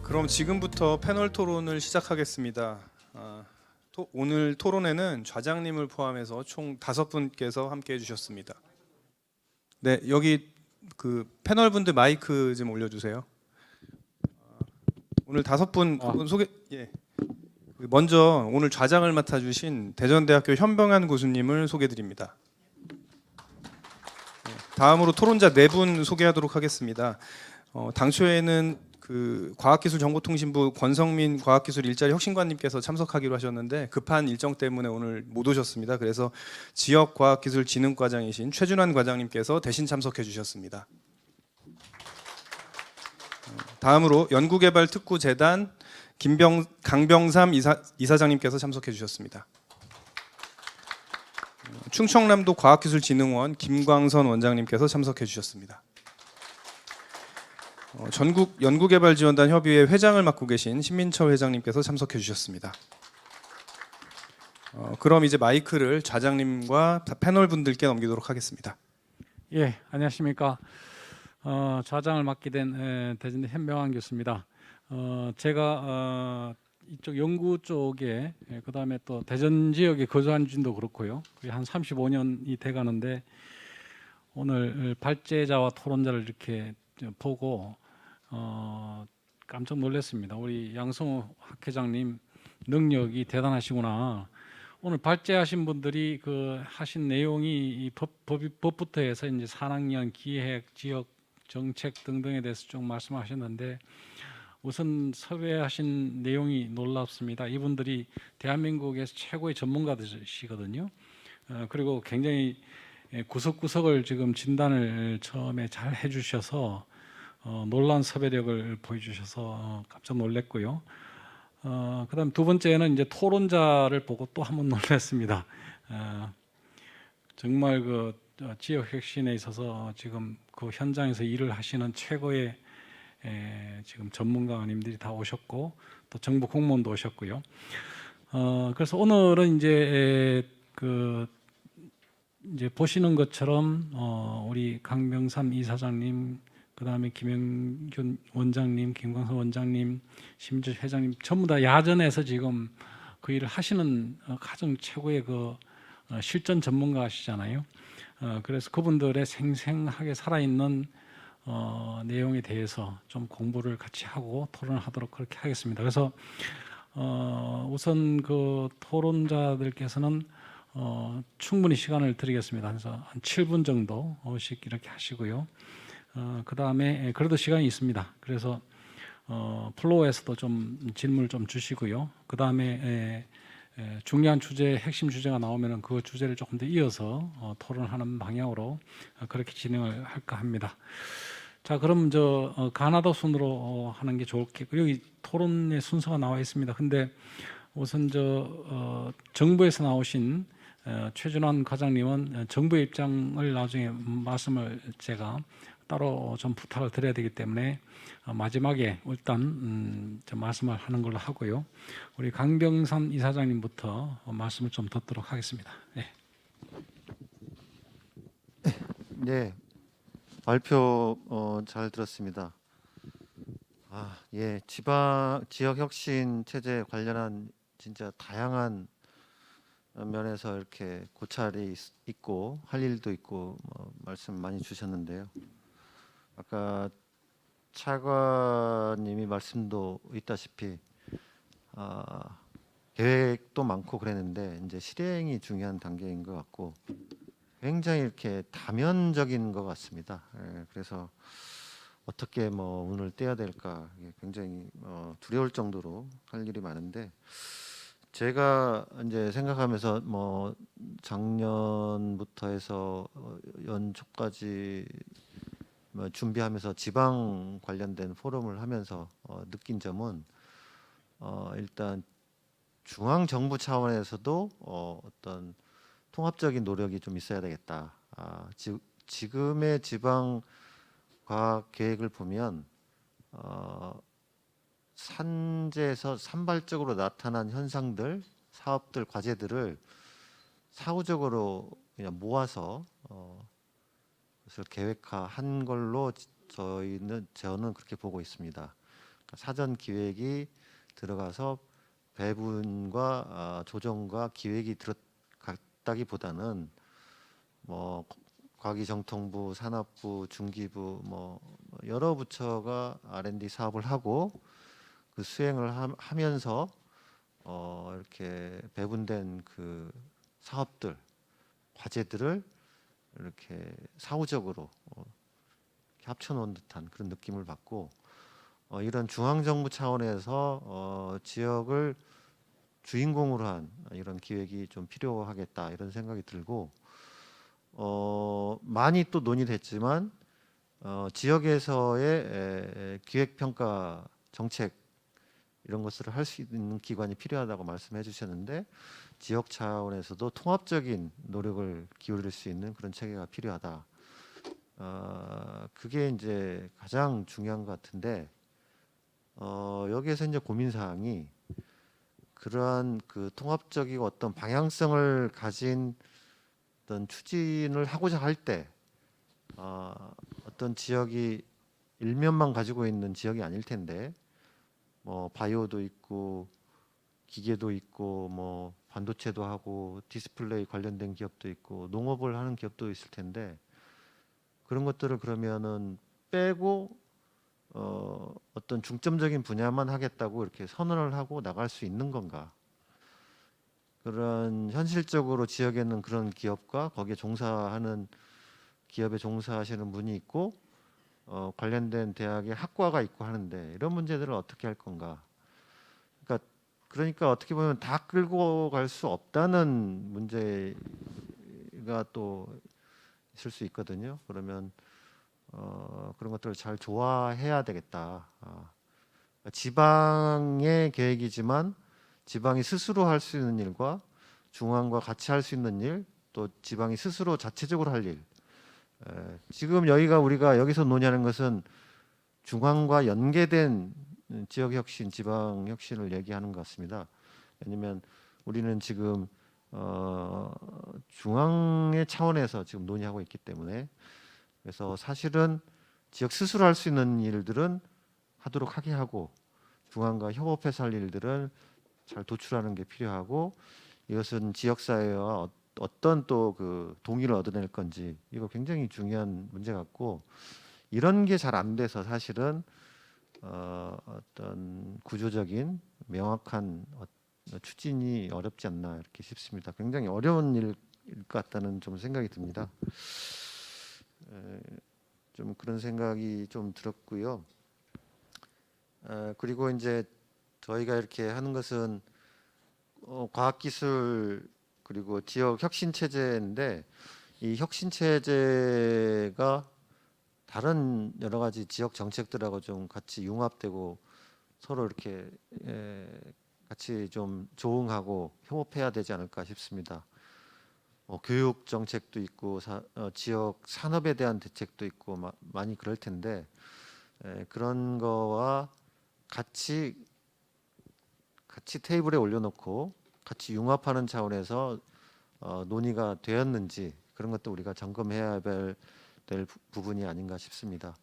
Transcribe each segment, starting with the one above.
그럼 지금부터 패널 토론을 시작하겠습니다. 오늘 토론회는 좌장님을 포함해서 총 5분께서 함께해 주셨습니다. 네, 여기 그 패널 분들 마이크 좀 올려주세요. 오늘 5분 소개. 예. 먼저 오늘 좌장을 맡아주신 대전대학교 현병환 교수님을 소개드립니다. 다음으로 토론자 4분 소개하도록 하겠습니다. 당초에는 그 과학기술정보통신부 권성민 과학기술 일자리 혁신관님께서 참석하기로 하셨는데 급한 일정 때문에 오늘 못 오셨습니다. 그래서 지역과학기술진흥과장이신 최준환 과장님께서 대신 참석해 주셨습니다. 다음으로 연구개발특구재단 강병삼 이사장님께서 참석해 주셨습니다. 충청남도 과학기술진흥원 김광선 원장님께서 참석해 주셨습니다. 전국 연구개발지원단 협의회 회장을 맡고 계신 신민철 회장님께서 참석해 주셨습니다. 그럼 이제 마이크를 좌장님과 패널 분들께 넘기도록 하겠습니다. 예, 안녕하십니까. 좌장을 맡게 된 대전대 현병환 교수입니다. 제가 이쪽 연구 쪽에 그다음에 또 대전 지역에 거주한 지도 그렇고요. 거의 한 35년이 돼가는데 오늘 발제자와 토론자를 이렇게 보고 깜짝 놀랐습니다. 우리 양성호 학회장님 능력이 대단하시구나. 오늘 발제하신 분들이 그 하신 내용이 이 법부터 해서 이제 산학연, 기획, 지역 정책 등등에 대해서 좀 말씀하셨는데 우선 섭외하신 내용이 놀랍습니다. 이분들이 대한민국에서 최고의 전문가들이시거든요. 그리고 굉장히 구석구석을 지금 진단을 처음에 잘 해주셔서 놀라운 섭외력을 보여주셔서 깜짝 놀랐고요. 그다음 두 번째는 이제 토론자를 보고 또 한 번 놀랐습니다. 정말 그 지역 혁신에 있어서 지금 그 현장에서 일을 하시는 최고의 지금 전문가님들이 다 오셨고 또 정부 공무원도 오셨고요. 그래서 오늘은 이제 이제 보시는 것처럼 우리 강병삼 이사장님, 그다음에 김영균 원장님, 김광선 원장님, 심지어 회장님 전부 다 야전에서 지금 그 일을 하시는 가장 최고의 그 실전 전문가시잖아요. 그래서 그분들의 생생하게 살아있는 내용에 대해서 좀 공부를 같이 하고 토론을 하도록 그렇게 하겠습니다. 그래서 우선 그 토론자들께서는 충분히 시간을 드리겠습니다. 그래서 한 7분 정도씩 이렇게 하시고요. 그 다음에 그래도 시간이 있습니다. 그래서 플로어에서도 좀 질문을 좀 주시고요. 그 다음에 중요한 주제, 핵심 주제가 나오면 그 주제를 조금 더 이어서 토론하는 방향으로 그렇게 진행을 할까 합니다. 자, 그럼 가나다 순으로 하는 게 좋겠고 여기 토론의 순서가 나와 있습니다. 근데 우선 정부에서 나오신 최준환 과장님은 정부의 입장을 나중에 말씀을 제가 따로 좀 부탁을 드려야 되기 때문에 마지막에 일단 말씀을 하는 걸로 하고요. 우리 강병삼 이사장님부터 말씀을 좀 듣도록 하겠습니다. 네. 네, 발표 잘 들었습니다. 예, 지역 혁신 체제 관련한 진짜 다양한 면에서 이렇게 고찰이 있고 할 일도 있고 말씀 많이 주셨는데요. 아까 차관님이 말씀도 있다시피 계획도 많고 그랬는데 이제 실행이 중요한 단계인 것 같고 굉장히 이렇게 다면적인 것 같습니다. 예, 그래서 어떻게 운을 떼야 될까 굉장히 두려울 정도로 할 일이 많은데 제가 이제 생각하면서 작년부터 해서 연초까지 준비하면서 지방 관련된 포럼을 하면서 느낀 점은 일단 중앙 정부 차원에서도 어떤 통합적인 노력이 좀 있어야 되겠다. 지금의 지방 과학 계획을 보면 산재에서 산발적으로 나타난 현상들, 사업들, 과제들을 사후적으로 그냥 모아서 것을 계획화한 걸로 저는 그렇게 보고 있습니다. 그러니까 사전 기획이 들어가서 배분과 조정과 기획이 들어갔다기보다는 뭐 과기정통부, 산업부, 중기부 뭐 여러 부처가 R&D 사업을 하고 그 수행을 하면서 이렇게 배분된 그 사업들, 과제들을 이렇게 사후적으로 이렇게 합쳐놓은 듯한 그런 느낌을 받고 이런 중앙정부 차원에서 지역을 주인공으로 한 이런 기획이 좀 필요하겠다 이런 생각이 들고 많이 또 논의됐지만 지역에서의 기획평가 정책 이런 것을 할 수 있는 기관이 필요하다고 말씀해 주셨는데 지역 차원에서도 통합적인 노력을 기울일 수 있는 그런 체계가 필요하다. 그게 이제 가장 중요한 것 같은데 여기에서 이제 고민 사항이 그러한 그 통합적이고 어떤 방향성을 가진 어떤 추진을 하고자 할 때 어떤 지역이 일면만 가지고 있는 지역이 아닐 텐데 뭐 바이오도 있고 기계도 있고 뭐 반도체도 하고 디스플레이 관련된 기업도 있고 농업을 하는 기업도 있을 텐데 그런 것들을 그러면은 빼고 어떤 중점적인 분야만 하겠다고 이렇게 선언을 하고 나갈 수 있는 건가? 그런 현실적으로 지역에는 그런 기업과 거기에 종사하는 기업에 종사하시는 분이 있고 관련된 대학의 학과가 있고 하는데 이런 문제들을 어떻게 할 건가? 그러니까 어떻게 보면 다 끌고 갈 수 없다는 문제가 또 있을 수 있거든요. 그러면 그런 것들을 잘 조화해야 되겠다. 지방의 계획이지만 지방이 스스로 할 수 있는 일과 중앙과 같이 할 수 있는 일, 또 지방이 스스로 자체적으로 할 일. 지금 우리가 여기서 논의하는 것은 중앙과 연계된 지역 혁신, 지방 혁신을 얘기하는 것 같습니다. 왜냐하면 우리는 지금 중앙의 차원에서 지금 논의하고 있기 때문에 그래서 사실은 지역 스스로 할 수 있는 일들은 하도록 하게 하고 중앙과 협업해서 할 일들은 잘 도출하는 게 필요하고 이것은 지역 사회와 어떤 또 그 동의를 얻어낼 건지 이거 굉장히 중요한 문제 같고 이런 게 잘 안 돼서 사실은 어떤 구조적인 명확한 추진이 어렵지 않나 이렇게 싶습니다. 굉장히 어려운 일일 것 같다는 좀 생각이 듭니다. 좀 그런 생각이 좀 들었고요. 그리고 이제 저희가 이렇게 하는 것은 과학기술 그리고 지역 혁신 체제인데 이 혁신 체제가 다른 여러 가지 지역 정책들하고 좀 같이 융합되고 서로 이렇게 같이 좀 조응하고 협업해야 되지 않을까 싶습니다. 교육 정책도 있고 지역 산업에 대한 대책도 있고 많이 그럴 텐데 그런 거와 같이 테이블에 올려놓고 같이 융합하는 차원에서 논의가 되었는지 그런 것도 우리가 점검해야 될 부분이 아닌가 싶습니다.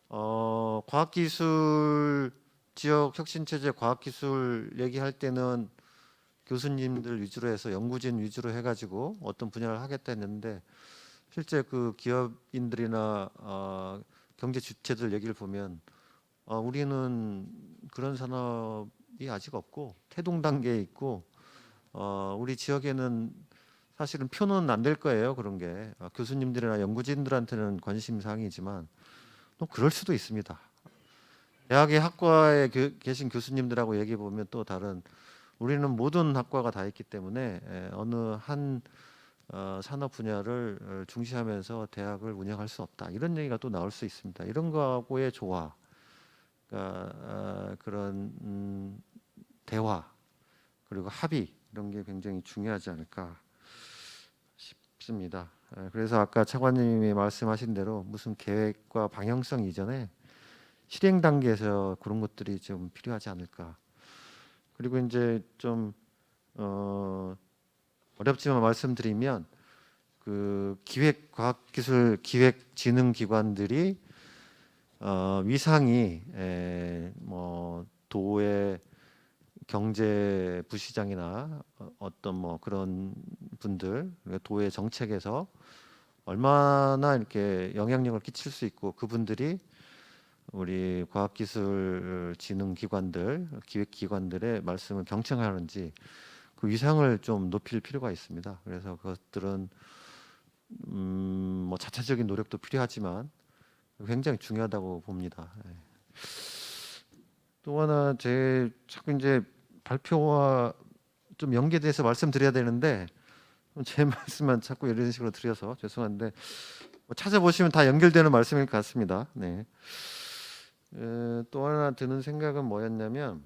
과학기술 지역 혁신체제 과학기술 얘기할 때는 교수님들 위주로 해서 연구진 위주로 해가지고 어떤 분야를 하겠다 했는데 실제 그 기업인들이나 경제 주체들 얘기를 보면 우리는 그런 산업이 아직 없고 태동 단계에 있고 우리 지역에는 사실은 표는 안 될 거예요. 그런 게 교수님들이나 연구진들한테는 관심 사항이지만 또 그럴 수도 있습니다. 대학의 학과에 계신 교수님들하고 얘기해 보면 또 다른 우리는 모든 학과가 다 있기 때문에 어느 한 산업 분야를 중시하면서 대학을 운영할 수 없다 이런 얘기가 또 나올 수 있습니다. 이런 거하고의 조화, 그러니까 그런 대화 그리고 합의 이런 게 굉장히 중요하지 않을까 싶습니다. 그래서 아까 차관님이 말씀하신 대로 무슨 계획과 방향성 이전에 실행 단계에서 그런 것들이 좀 필요하지 않을까. 그리고 이제 좀 어렵지만 말씀드리면 그 기획진흥기관들이 위상이 뭐 도의 경제 부시장이나 어떤 뭐 그런 분들 도의 정책에서 얼마나 이렇게 영향력을 끼칠 수 있고 그분들이 우리 과학기술진흥기관들 기획기관들의 말씀을 경청하는지 그 위상을 좀 높일 필요가 있습니다. 그래서 그것들은 뭐 자체적인 노력도 필요하지만 굉장히 중요하다고 봅니다. 예. 또 하나 제 자꾸 이제 발표와 좀 연계돼서 말씀드려야 되는데 제 말씀만 자꾸 이런 식으로 드려서 죄송한데 뭐 찾아보시면 다 연결되는 말씀일 것 같습니다. 네. 또 하나 드는 생각은 뭐였냐면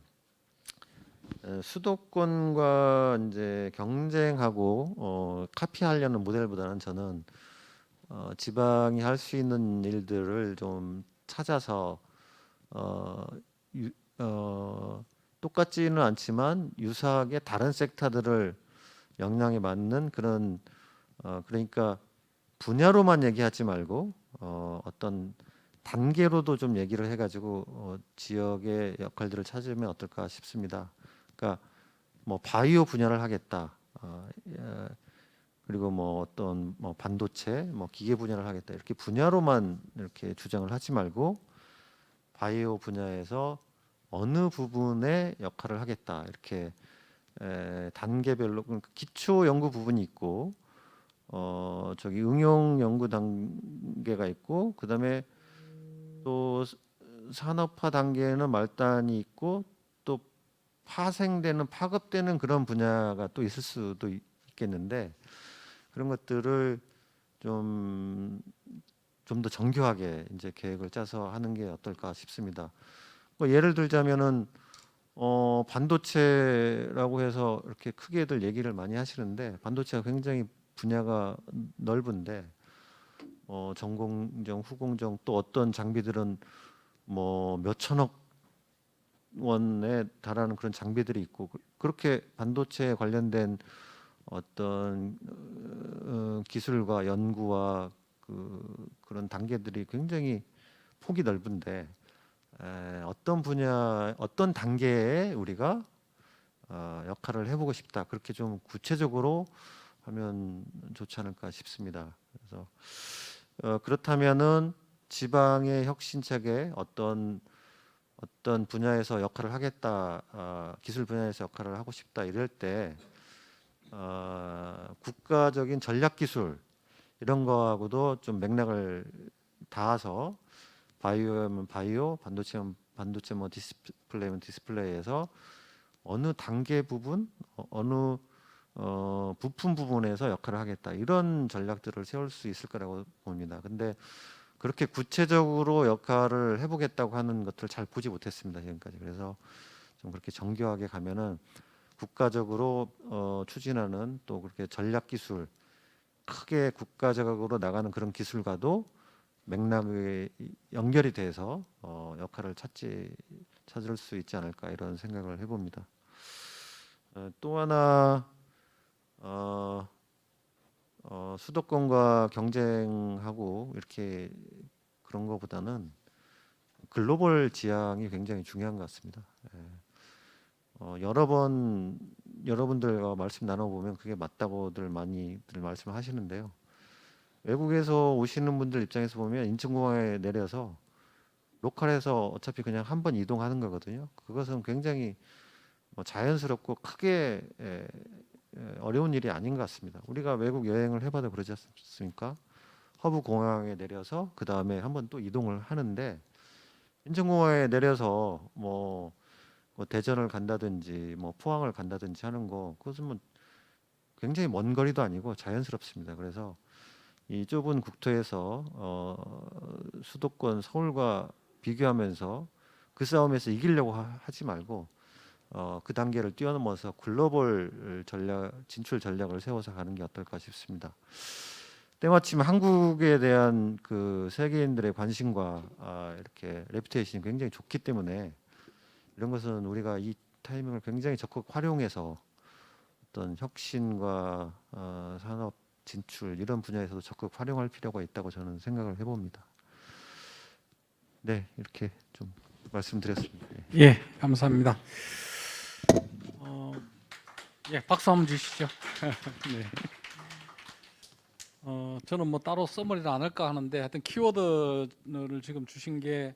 수도권과 이제 경쟁하고 카피하려는 모델보다는 저는 지방이 할 수 있는 일들을 좀 찾아서 유, 똑같지는 않지만 유사하게 다른 섹터들을 역량에 맞는 그런 그러니까 분야로만 얘기하지 말고 어떤 단계로도 좀 얘기를 해가지고 지역의 역할들을 찾으면 어떨까 싶습니다. 그러니까 뭐 바이오 분야를 하겠다. 그리고 뭐 어떤 뭐 반도체, 뭐 기계 분야를 하겠다. 이렇게 분야로만 이렇게 주장을 하지 말고 바이오 분야에서 어느 부분의 역할을 하겠다. 이렇게 단계별로 그러니까 기초 연구 부분이 있고 저기 응용 연구 단계가 있고 그다음에 또 산업화 단계에는 말단이 있고 또 파생되는 파급되는 그런 분야가 또 있을 수도 있겠는데 그런 것들을 좀 더 정교하게 이제 계획을 짜서 하는 게 어떨까 싶습니다. 뭐 예를 들자면은 반도체라고 해서 이렇게 크게들 얘기를 많이 하시는데 반도체가 굉장히 분야가 넓은데 전공정, 후공정 또 어떤 장비들은 뭐 몇천억 원에 달하는 그런 장비들이 있고 그렇게 반도체에 관련된 어떤 기술과 연구와 그런 단계들이 굉장히 폭이 넓은데 어떤 분야, 어떤 단계에 우리가 역할을 해보고 싶다. 그렇게 좀 구체적으로 하면 좋지 않을까 싶습니다. 그래서 그렇다면은 지방의 혁신책에 어떤 분야에서 역할을 하겠다, 기술 분야에서 역할을 하고 싶다 이럴 때 국가적인 전략 기술 이런 거하고도 좀 맥락을 닿아서 바이오면 바이오, 반도체면 반도체, 뭐 디스플레이면 디스플레이에서 어느 단계 부분, 어느 부품 부분에서 역할을 하겠다 이런 전략들을 세울 수 있을 거라고 봅니다. 근데 그렇게 구체적으로 역할을 해보겠다고 하는 것들을 잘 보지 못했습니다 지금까지. 그래서 좀 그렇게 정교하게 가면은 국가적으로 추진하는 또 그렇게 전략 기술 크게 국가적으로 나가는 그런 기술과도 맥락이 연결이 돼서 역할을 찾을 수 있지 않을까 이런 생각을 해봅니다. 또 하나 수도권과 경쟁하고 이렇게 그런 것보다는 글로벌 지향이 굉장히 중요한 것 같습니다. 여러 번 여러분들과 말씀 나눠보면 그게 맞다고들 많이들 말씀을 하시는데요. 외국에서 오시는 분들 입장에서 보면 인천공항에 내려서 로컬에서 어차피 그냥 한 번 이동하는 거거든요. 그것은 굉장히 자연스럽고 크게 어려운 일이 아닌 것 같습니다. 우리가 외국 여행을 해봐도 그러지 않습니까? 허브 공항에 내려서 그 다음에 한 번 또 이동을 하는데 인천공항에 내려서 뭐 대전을 간다든지 뭐 포항을 간다든지 하는 거 그것은 뭐 굉장히 먼 거리도 아니고 자연스럽습니다. 그래서 이 좁은 국토에서 수도권 서울과 비교하면서 그 싸움에서 이기려고 하지 말고 그 단계를 뛰어넘어서 글로벌 진출 전략을 세워서 가는 게 어떨까 싶습니다. 때마침 한국에 대한 그 세계인들의 관심과 이렇게 레퓨테이션이 굉장히 좋기 때문에 이런 것은 우리가 이 타이밍을 굉장히 적극 활용해서 어떤 혁신과 산업 진출 이런 분야에서도 적극 활용할 필요가 있다고 저는 생각을 해봅니다. 네, 이렇게 좀 말씀드렸습니다. 예. 예, 감사합니다. 예, 박수 한번 주시죠. 네. 저는 뭐 따로 써머리를 안 할까 하는데 하여튼 키워드를 지금 주신 게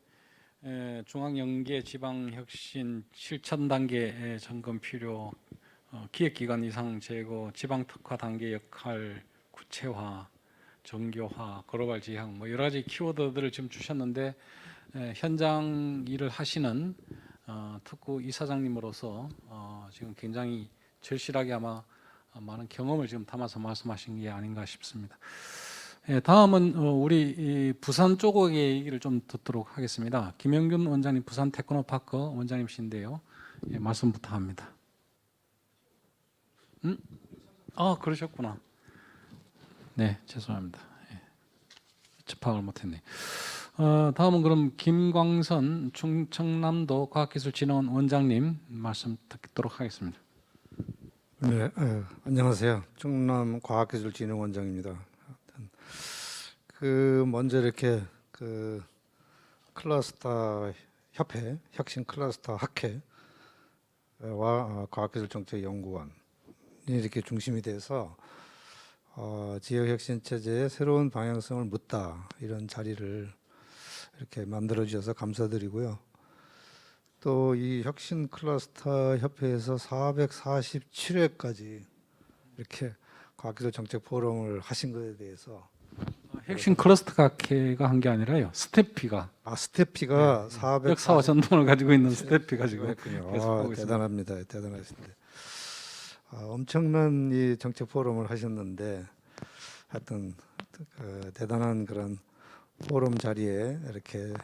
중앙연계 지방혁신 실천 단계 점검 필요, 기획기관 이상 제고, 지방특화 단계 역할 구체화, 정교화, 글로벌 지향 뭐 여러 가지 키워드들을 지금 주셨는데 현장 일을 하시는 특구 이사장님으로서 지금 굉장히 절실하게 아마 많은 경험을 지금 담아서 말씀하신 게 아닌가 싶습니다. 다음은 우리 이 부산 쪽의 얘기를 좀 듣도록 하겠습니다. 김영균 원장님, 부산 테크노파크 원장님이신데요. 예, 말씀부터 합니다. 그러셨구나. 네, 죄송합니다. 예, 접학을 못했네. 다음은 그럼 김광선 충청남도 과학기술진흥원 원장님 말씀 듣도록 하겠습니다. 네, 안녕하세요. 충남 과학기술진흥원장입니다. 먼저 이렇게 클러스터 협회, 혁신 클러스터 학회와 과학기술정책연구원이 이렇게 중심이 돼서 지역혁신 체제의 새로운 방향성을 묻다 이런 자리를 이렇게 만들어 주셔서 감사드리고요. 또 이 혁신 클러스터 협회에서 447회까지 이렇게 과학기술 정책 포럼을 하신 것에 대해서 혁신 클러스터 학회가 한 게 아니라요. 스태피가 스태피가 400 역사와 전통을 가지고 있는 스태피가 지금 했군요. 계속 하고 있습니다. 대단합니다. 대단하신데 엄청난 이 정책 포럼을 하셨는데 하여튼 대단한 그런 포럼 자리에 이렇게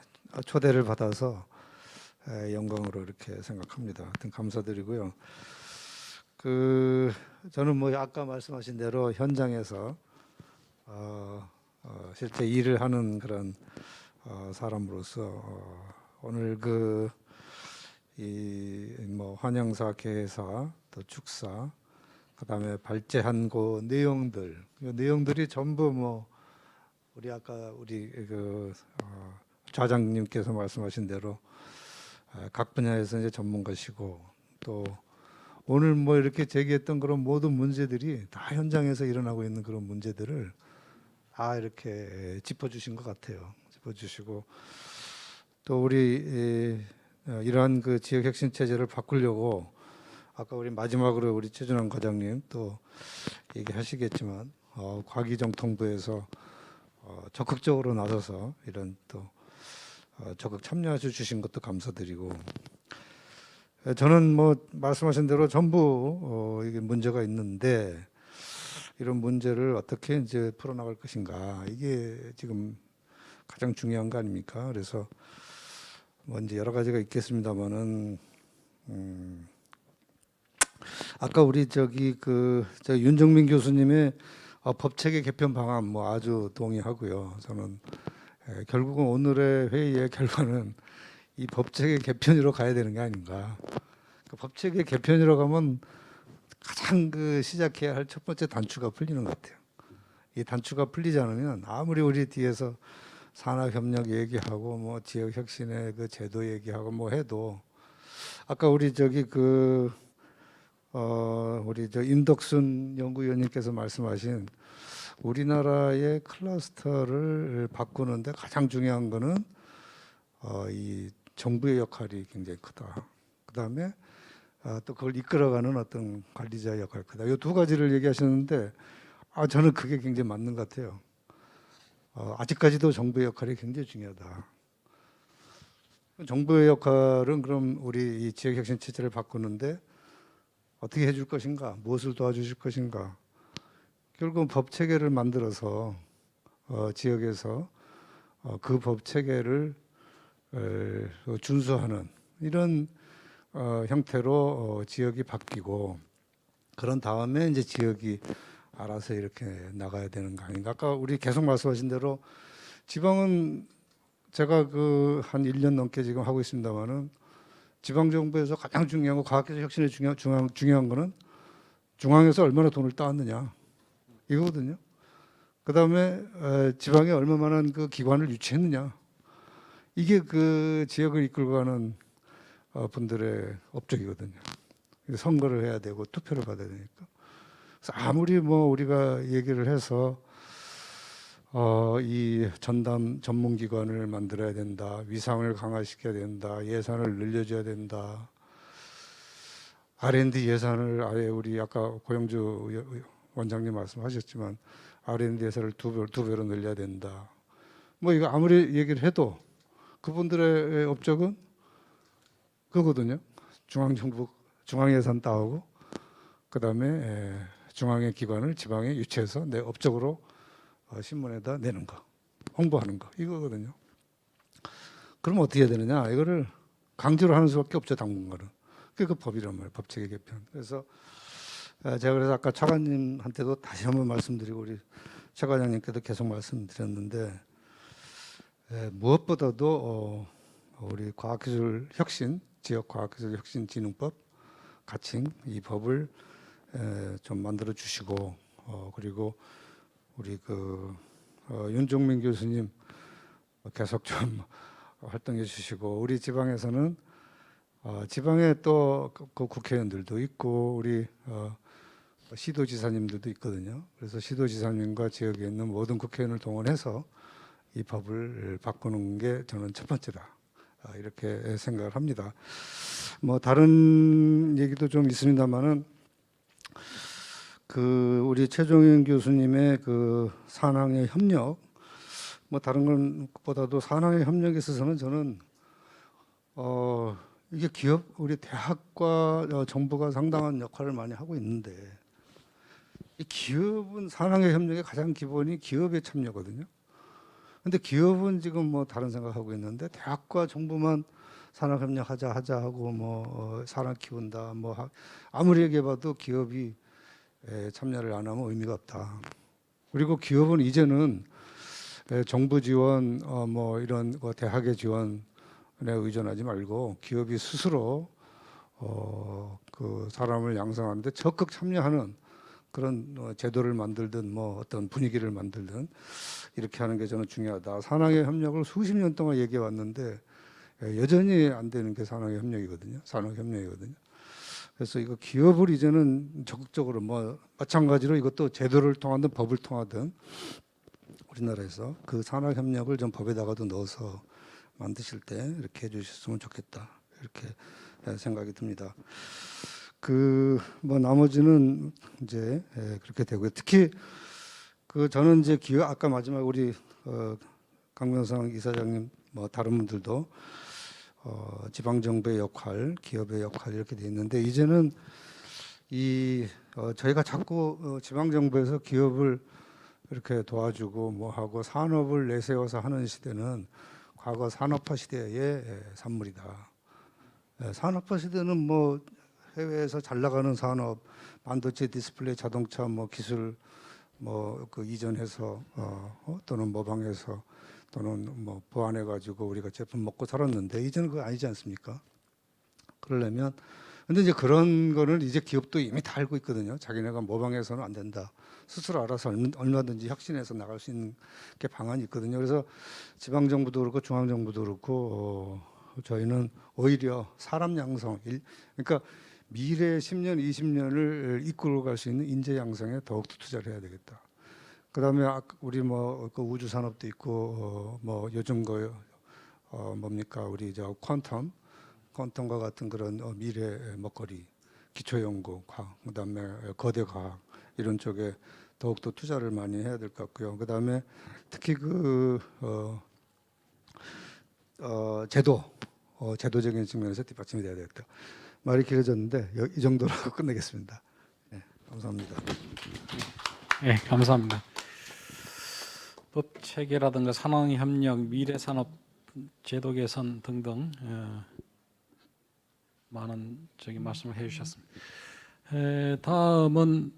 초대를 받아서 영광으로 이렇게 생각합니다. 하여튼 감사드리고요. 저는 뭐 아까 말씀하신 대로 현장에서 실제 일을 하는 그런 사람으로서 오늘 뭐 환영사, 개회사, 또 축사, 그다음에 발제한 그 내용들이 전부 뭐 우리 좌장님께서 말씀하신 대로 각 분야에서 이제 전문가시고 또 오늘 뭐 이렇게 제기했던 그런 모든 문제들이 다 현장에서 일어나고 있는 그런 문제들을 다 이렇게 짚어주신 것 같아요. 짚어주시고 또 우리 이러한 그 지역 혁신 체제를 바꾸려고 아까 우리 마지막으로 우리 최준환 과장님 또 얘기하시겠지만 과기정통부에서 적극적으로 나서서 이런 또 적극 참여해 주신 것도 감사드리고 저는 뭐 말씀하신 대로 전부 이게 문제가 있는데 이런 문제를 어떻게 이제 풀어나갈 것인가 이게 지금 가장 중요한 거 아닙니까? 그래서 뭐 이제 여러 가지가 있겠습니다만은 아까 우리 저 윤정민 교수님의 법체계 개편 방안 뭐 아주 동의하고요. 저는 결국은 오늘의 회의의 결과는 이 법체계 개편으로 가야 되는 게 아닌가. 법체계 개편으로 가면 가장 시작해야 할 첫 번째 단추가 풀리는 것 같아요. 이 단추가 풀리지 않으면 아무리 우리 뒤에서 산학협력 얘기하고 뭐 지역혁신의 그 제도 얘기하고 뭐 해도 아까 우리 우리 임덕순 연구위원님께서 말씀하신 우리나라의 클러스터를 바꾸는데 가장 중요한 거는 이 정부의 역할이 굉장히 크다. 그다음에 또 그걸 이끌어가는 어떤 관리자의 역할이 크다. 이 두 가지를 얘기하셨는데 저는 그게 굉장히 맞는 것 같아요. 아직까지도 정부의 역할이 굉장히 중요하다. 정부의 역할은 그럼 우리 이 지역혁신 체제를 바꾸는데 어떻게 해줄 것인가, 무엇을 도와주실 것인가. 결국은 법 체계를 만들어서 지역에서 그 법 체계를 준수하는 이런 형태로 지역이 바뀌고 그런 다음에 이제 지역이 알아서 이렇게 나가야 되는 거 아닌가. 아까 우리 계속 말씀하신 대로 지방은 제가 한 1년 넘게 지금 하고 있습니다만은 지방 정부에서 가장 중요한 거 과학기술 혁신의 중요한 거는 중앙에서 얼마나 돈을 따왔느냐 이거거든요. 그다음에 지방에 얼마만한 그 기관을 유치했느냐. 이게 그 지역을 이끌고 가는 분들의 업적이거든요. 선거를 해야 되고 투표를 받아야 되니까. 그래서 아무리 뭐 우리가 얘기를 해서 이 전담 전문기관을 만들어야 된다, 위상을 강화시켜야 된다, 예산을 늘려줘야 된다, R&D 예산을 아예 우리 아까 고영주 원장님 말씀하셨지만 R&D 예산을 두 배로 늘려야 된다. 뭐 이거 아무리 얘기를 해도 그분들의 업적은 그거거든요. 중앙정부 중앙 예산 따오고 그다음에 중앙의 기관을 지방에 유치해서 내 업적으로 신문에다 내는 거, 홍보하는 거 이거거든요. 그럼 어떻게 해야 되느냐? 이거를 강제로 하는 수밖에 없죠, 당분간은. 그게 그 법이란 말이에요, 법체계 개편. 그래서 제가 그래서 아까 차관님한테도 다시 한번 말씀드리고 우리 최 과장님께도 계속 말씀드렸는데 무엇보다도 우리 과학기술혁신, 지역과학기술혁신진흥법 가칭 이 법을 좀 만들어 주시고 그리고 우리 그 윤종민 교수님 계속 좀 활동해 주시고 우리 지방에서는 지방에 또 그 국회의원들도 있고 우리 시도지사님들도 있거든요. 그래서 시도지사님과 지역에 있는 모든 국회의원을 동원해서 이 법을 바꾸는 게 저는 첫 번째다. 이렇게 생각을 합니다. 뭐 다른 얘기도 좀 있습니다만은 그 우리 최종현 교수님의 그 산학의 협력 뭐 다른 것보다도 산학의 협력에 있어서는 저는 이게 기업 우리 대학과 정부가 상당한 역할을 많이 하고 있는데 이 기업은 산학의 협력의 가장 기본이 기업의 참여거든요. 근데 기업은 지금 뭐 다른 생각하고 있는데 대학과 정부만 산학협력하자 하고 뭐 산학 키운다 뭐 아무리 얘기해봐도 기업이 참여를 안 하면 의미가 없다. 그리고 기업은 이제는 정부 지원 뭐 이런 대학의 지원에 의존하지 말고 기업이 스스로 그 사람을 양성하는데 적극 참여하는 그런 제도를 만들든 뭐 어떤 분위기를 만들든 이렇게 하는 게 저는 중요하다. 산학의 협력을 수십 년 동안 얘기해 왔는데 여전히 안 되는 게 산학의 협력이거든요. 산학협력이거든요. 그래서 이거 기업을 이제는 적극적으로 뭐 마찬가지로 이것도 제도를 통하든 법을 통하든 우리나라에서 그 산학협력을 좀 법에다가도 넣어서 만드실 때 이렇게 해주셨으면 좋겠다. 이렇게 생각이 듭니다. 그 뭐 나머지는 이제 그렇게 되고요. 특히 그 저는 이제 기업 아까 마지막 우리 강병상 이사장님 뭐 다른 분들도 지방 정부의 역할, 기업의 역할 이렇게 돼 있는데 이제는 이 저희가 자꾸 지방 정부에서 기업을 이렇게 도와주고 뭐 하고 산업을 내세워서 하는 시대는 과거 산업화 시대의 산물이다. 산업화 시대는 뭐 해외에서 잘 나가는 산업, 반도체, 디스플레이, 자동차, 뭐 기술, 뭐 그 이전해서 또는 모방해서 또는 뭐 보완해가지고 우리가 제품 먹고 살았는데 이제는 그거 아니지 않습니까? 그러려면 근데 이제 그런 거를 이제 기업도 이미 다 알고 있거든요. 자기네가 모방해서는 안 된다. 스스로 알아서 얼마든지 혁신해서 나갈 수 있는 게 방안이 있거든요. 그래서 지방 정부도 그렇고 중앙 정부도 그렇고 저희는 오히려 사람 양성, 그러니까 미래 10년, 20년을 이끌어 갈 수 있는 인재 양성에 더욱더 투자를 해야 되겠다. 그다음에 우리 뭐 그 우주 산업도 있고 뭐 요즘 뭡니까 우리 저 퀀텀과 같은 그런 미래 먹거리, 기초 연구, 과학, 그다음에 거대 과학 이런 쪽에 더욱더 투자를 많이 해야 될 것 같고요. 그다음에 특히 그 제도적인 측면에서 뒷받침이 돼야 되겠다. 말이 길어졌는데 이 정도로 하고 끝내겠습니다. 네, 감사합니다. 네, 감사합니다. 법 체계라든가 산업협력, 미래산업 제도 개선 등등 많은 말씀을 해주셨습니다. 다음은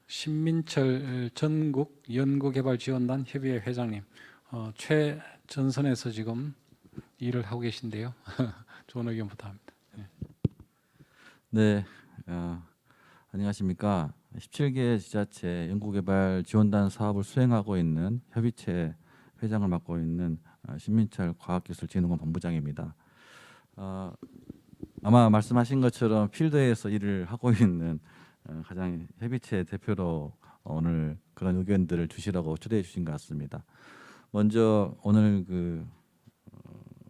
신민철 전국 연구개발지원단 협의회 회장님, 최전선에서 지금 일을 하고 계신데요. 좋은 의견 부탁합니다. 네, 안녕하십니까. 17개 지자체 연구개발 지원단 사업을 수행하고 있는 협의체 회장을 맡고 있는 신민철 과학기술진흥원 본부장입니다. 아마 말씀하신 것처럼 필드에서 일을 하고 있는 가장 협의체 대표로 오늘 그런 의견들을 주시라고 초대해 주신 것 같습니다. 먼저 오늘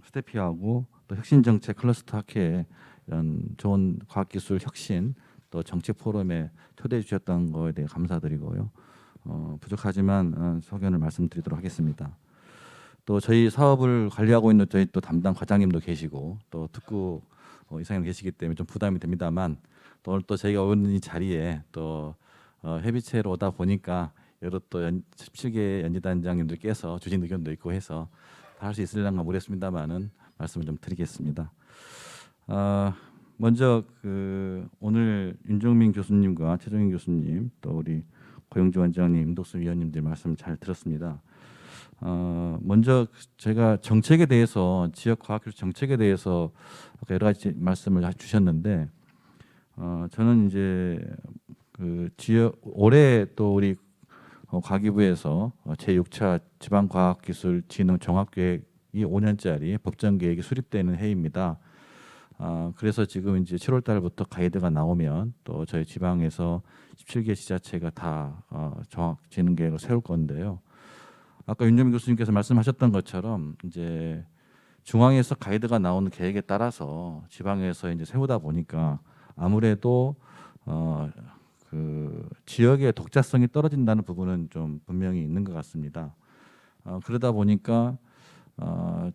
스태피하고 또 혁신정책 클러스터 학회에 이런 좋은 과학기술 혁신 또 정책 포럼에 초대해 주셨던 거에 대해 감사드리고요. 부족하지만 소견을 말씀드리도록 하겠습니다. 또 저희 사업을 관리하고 있는 저희 또 담당 과장님도 계시고 또 특구 이사님 계시기 때문에 좀 부담이 됩니다만 또 오늘 또 저희가 오는 이 자리에 또 협의체로 오다 보니까 여러 또 17개 연지단장님들께서 주신 의견도 있고 해서 다 할 수 있으려나 모르겠습니다만은 말씀을 좀 드리겠습니다. 먼저 오늘 윤종민 교수님과 최종인 교수님 또 우리 고영주 원장님, 임덕수 위원님들 말씀 잘 들었습니다. 먼저 제가 정책에 대해서 지역 과학기술 정책에 대해서 여러 가지 말씀을 주셨는데 저는 이제 지역 올해 또 우리 과기부에서 제6차 지방과학기술진흥 종합계획이 5년짜리 법정계획이 수립되는 해입니다. 그래서 지금 이제 7월 달부터 가이드가 나오면 또 저희 지방에서 17개 지자체가 다 종합진흥계획을 세울 건데요. 아까 윤정민 교수님께서 말씀하셨던 것처럼 이제 중앙에서 가이드가 나오는 계획에 따라서 지방에서 이제 세우다 보니까 아무래도 지역의 독자성이 떨어진다는 부분은 좀 분명히 있는 것 같습니다. 그러다 보니까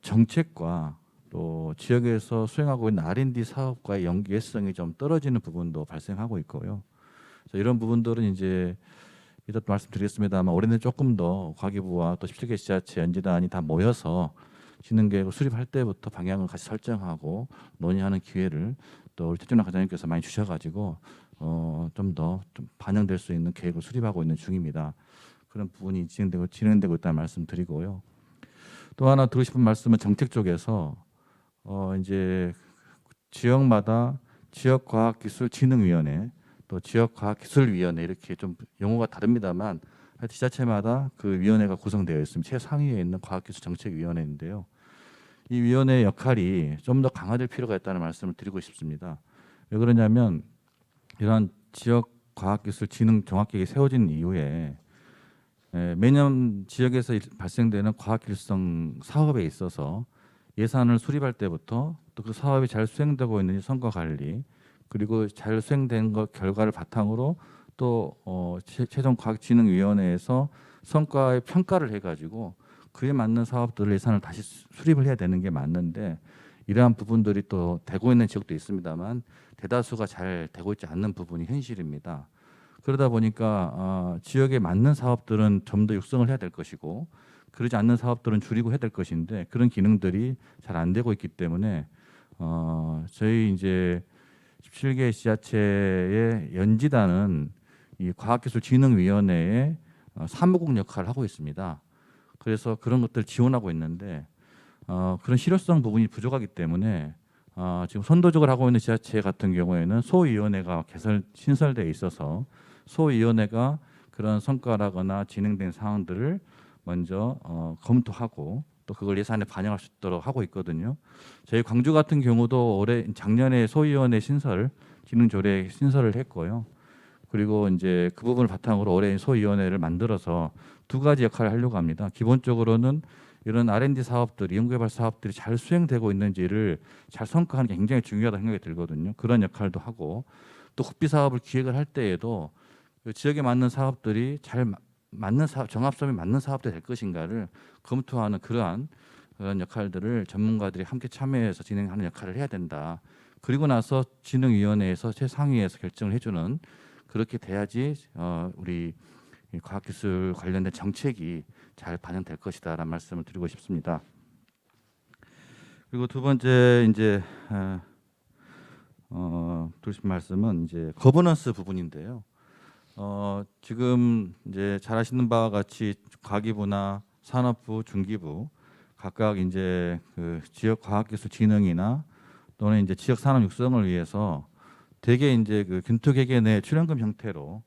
정책과 또 지역에서 수행하고 있는 R&D 사업과의 연계성이 좀 떨어지는 부분도 발생하고 있고요. 그래서 이런 부분들은 이제 이따 또 말씀드리겠습니다만 올해는 조금 더 과기부와 또 17개 지자체 연지단이 다 모여서 진흥계획을 수립할 때부터 방향을 같이 설정하고 논의하는 기회를 또 우리 최준환 과장님께서 많이 주셔가지고 좀 더 좀 반영될 수 있는 계획을 수립하고 있는 중입니다. 그런 부분이 진행되고 있다는 말씀드리고요. 또 하나 드리고 싶은 말씀은 정책 쪽에서 이제 지역마다 지역과학기술진흥위원회 또 지역과학기술위원회 이렇게 좀 용어가 다릅니다만 지자체마다 그 위원회가 구성되어 있습니다. 최상위에 있는 과학기술정책위원회인데요. 이 위원회의 역할이 좀 더 강화될 필요가 있다는 말씀을 드리고 싶습니다. 왜 그러냐면 이러한 지역과학기술진흥 종합계획이 세워진 이후에 매년 지역에서 발생되는 과학기술성 사업에 있어서 예산을 수립할 때부터 또 그 사업이 잘 수행되고 있는지 성과 관리 그리고 잘 수행된 것 결과를 바탕으로 또 최종과학진흥위원회에서 성과의 평가를 해가지고 그에 맞는 사업들을 예산을 다시 수립을 해야 되는 게 맞는데 이러한 부분들이 또 되고 있는 지역도 있습니다만 대다수가 잘 되고 있지 않는 부분이 현실입니다. 그러다 보니까 지역에 맞는 사업들은 좀 더 육성을 해야 될 것이고 그러지 않는 사업들은 줄이고 해야 될 것인데 그런 기능들이 잘 안 되고 있기 때문에 저희 이제 17개 지자체의 연지단은 이 과학기술진흥위원회의 사무국 역할을 하고 있습니다. 그래서 그런 것들 지원하고 있는데 그런 실효성 부분이 부족하기 때문에 지금 선도적으로 하고 있는 지자체 같은 경우에는 소위원회가 신설되어 있어서 소위원회가 그런 성과라거나 진행된 사항들을 먼저 검토하고 또 그걸 예산에 반영할 수 있도록 하고 있거든요. 저희 광주 같은 경우도 작년에 소위원회 진흥조례 신설을 했고요. 그리고 이제 그 부분을 바탕으로 올해 소위원회를 만들어서 두 가지 역할을 하려고 합니다. 기본적으로는 이런 R&D 사업들이 연구개발 사업들이 잘 수행되고 있는지를 잘 성과하는 게 굉장히 중요하다고 생각이 들거든요. 그런 역할도 하고 또 국비 사업을 기획을 할 때에도 그 지역에 맞는 사업들이 잘 맞는 정합성이 맞는 사업들이 될 것인가를 검토하는 그런 역할들을 전문가들이 함께 참여해서 진행하는 역할을 해야 된다. 그리고 나서 진흥위원회에서 최상위에서 결정을 해주는 그렇게 돼야지 우리 과학기술 관련된 정책이 잘 반영될 것이다라는 말씀을 드리고 싶습니다. 그리고 두 번째 이제 드리고 싶은 말씀은 이제 거버넌스 부분인데요. 지금 이제 잘 아시는 바와 같이 과기부나 산업부, 중기부 각각 이제 그 지역 과학기술진흥이나 또는 이제 지역 산업 육성을 위해서 대개 이제 그 균토 개개 내 출연금 형태로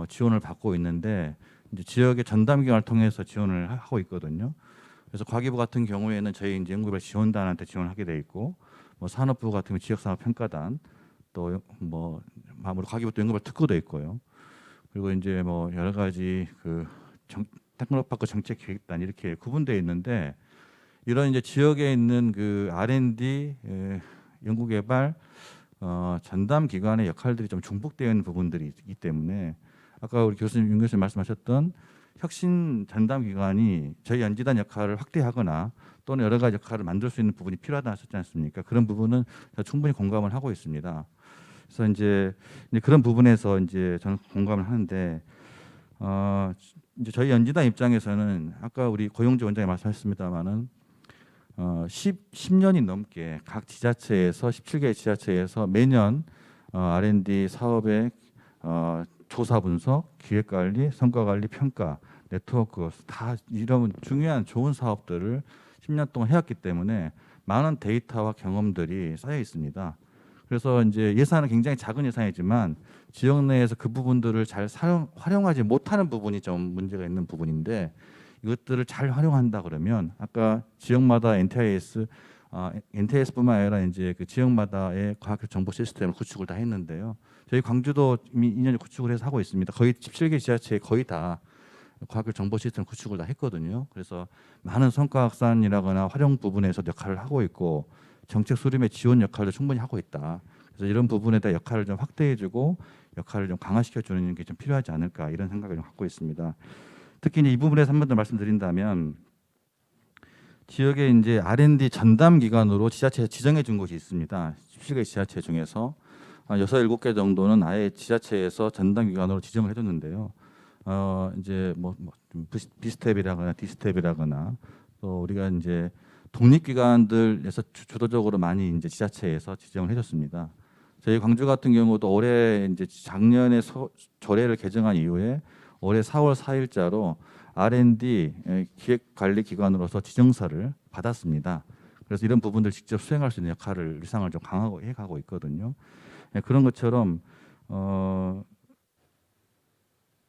지원을 받고 있는데 이제 지역의 전담 기관을 통해서 지원을 하고 있거든요. 그래서 과기부 같은 경우에는 저희 이제 연구개발 지원단한테 지원하게 돼 있고, 뭐 산업부 같은 경우 지역산업평가단, 또 뭐 마무리 과기부 또 연구개발 특구도 있고요. 그리고 이제 뭐 여러 가지 그 테크노파크 정책기획단 이렇게 구분되어 있는데, 이런 이제 지역에 있는 그 R&D 연구개발 전담 기관의 역할들이 좀 중복되어 있는 부분들이 있기 때문에 아까 우리 교수님, 윤 교수님 말씀하셨던 혁신 전담 기관이 저희 연지단 역할을 확대하거나 또는 여러 가지 역할을 만들 수 있는 부분이 필요하다 하셨지 않습니까? 그런 부분은 충분히 공감을 하고 있습니다. 그래서 이제 그런 부분에서 이제 저는 공감을 하는데, 이제 저희 연지단 입장에서는 아까 우리 고용재 원장이 말씀하셨습니다마는 10년이 넘게 각 지자체에서 17개 지자체에서 매년 R&D 사업의 조사 분석, 기획 관리, 성과 관리, 평가, 네트워크 다 이런 중요한 좋은 사업들을 10년 동안 해왔기 때문에 많은 데이터와 경험들이 쌓여 있습니다. 그래서 이제 예산은 굉장히 작은 예산이지만 지역 내에서 그 부분들을 잘 활용하지 못하는 부분이 좀 문제가 있는 부분인데, 이것들을 잘 활용한다 그러면 아까 지역마다 NTIS뿐만 아니라 이제 그 지역마다의 과학 정보 시스템을 구축을 다 했는데요. 저희 광주도 이미 2년 구축을 해서 하고 있습니다. 거의 17개 지자체에 거의 다 과학 정보 시스템 구축을 다 했거든요. 그래서 많은 성과 확산이라거나 활용 부분에서 역할을 하고 있고, 정책 수립의 지원 역할도 충분히 하고 있다. 그래서 이런 부분에 대한 역할을 좀 확대해주고 역할을 좀 강화시켜주는 게 좀 필요하지 않을까, 이런 생각을 좀 갖고 있습니다. 특히 이제 이 부분에서 한 번 더 말씀드린다면, 지역에 이제 R&D 전담 기관으로 지자체에서 지정해 준 곳이 있습니다. 17개 지자체 중에서 6, 7개 정도는 아예 지자체에서 전담 기관으로 지정을 해줬는데요. 이제 뭐 비스텝이라거나 디스텝이라거나 또 우리가 이제 독립기관들에서 주도적으로 많이 이제 지자체에서 지정을 해줬습니다. 저희 광주 같은 경우도 올해 이제 작년에 조례를 개정한 이후에 올해 4월 4일자로 R&D 기획관리기관으로서 지정서를 받았습니다. 그래서 이런 부분들 직접 수행할 수 있는 역할을 위상을 좀 강하고 해가고 있거든요. 그런 것처럼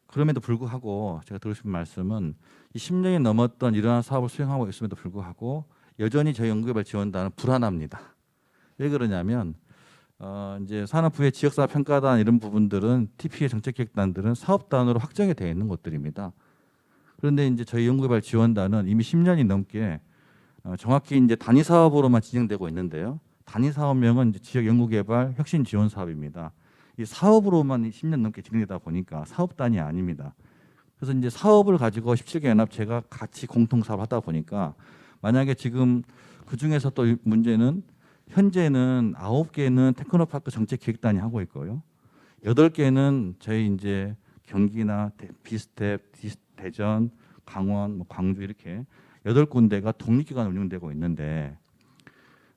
그럼에도 불구하고 제가 드리고 싶은 말씀은 이 10년이 넘었던 이러한 사업을 수행하고 있음에도 불구하고 여전히 저희 연구개발 지원단은 불안합니다. 왜 그러냐면 이제 산업부의 지역사업평가단 이런 부분들은 TP의 정책기획단들은 사업단으로 확정이 되어 있는 곳들입니다. 그런데 이제 저희 연구개발 지원단은 이미 10년이 넘게 정확히 이제 단위 사업으로만 진행되고 있는데요. 단위 사업명은 이제 지역 연구개발 혁신 지원 사업입니다. 이 사업으로만 10년 넘게 진행되다 보니까 사업단이 아닙니다. 그래서 이제 사업을 가지고 17개 연합체가 같이 공통 사업을 하다 보니까 만약에 지금 그 중에서 또 문제는 현재는 9개는 테크노파크 정책기획단이 하고 있고요. 8개는 저희 이제 경기나 비스텝, 대전, 강원, 뭐 광주 이렇게 8군데가 독립기관 운영되고 있는데,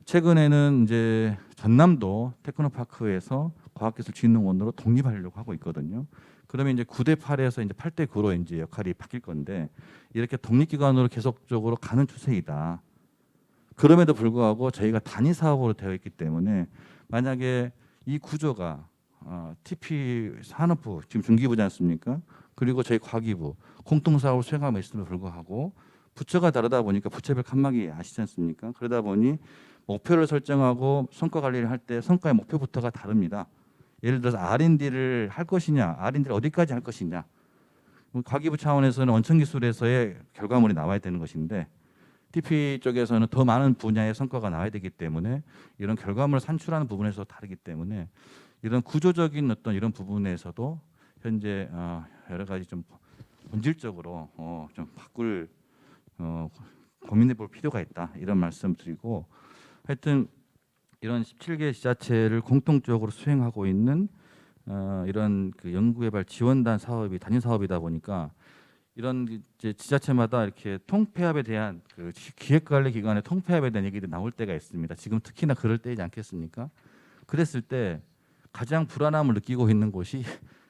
최근에는 이제 전남도 테크노파크에서 과학기술진흥원으로 독립하려고 하고 있거든요. 그러면 이제 9대 8에서 이제 8대 9로 이제 역할이 바뀔 건데, 이렇게 독립기관으로 계속적으로 가는 추세이다. 그럼에도 불구하고 저희가 단위 사업으로 되어 있기 때문에 만약에 이 구조가 TP 산업부 지금 중기부지 않습니까? 그리고 저희 과기부 공통 사업을 수행하고 있음에도 불구하고 부처가 다르다 보니까 부처별 칸막이 아시지 않습니까? 그러다 보니 목표를 설정하고 성과 관리를 할 때 성과의 목표부터가 다릅니다. 예를 들어서 R&D를 할 것이냐, R&D를 어디까지 할 것이냐. 과기부 차원에서는 원천기술에서의 결과물이 나와야 되는 것인데, TP 쪽에서는 더 많은 분야의 성과가 나와야 되기 때문에 이런 결과물을 산출하는 부분에서 다르기 때문에 이런 구조적인 어떤 이런 부분에서도 현재 여러 가지 좀 본질적으로 좀 바꿀 고민해볼 필요가 있다, 이런 말씀드리고, 하여튼 이런 17개 지자체를 공통적으로 수행하고 있는 이런 그 연구개발 지원단 사업이 단위 사업이다 보니까 이런 이제 지자체마다 이렇게 통폐합에 대한 그 기획관리 기관의 통폐합에 대한 얘기들이 나올 때가 있습니다. 지금 특히나 그럴 때이지 않겠습니까? 그랬을 때 가장 불안함을 느끼고 있는 곳이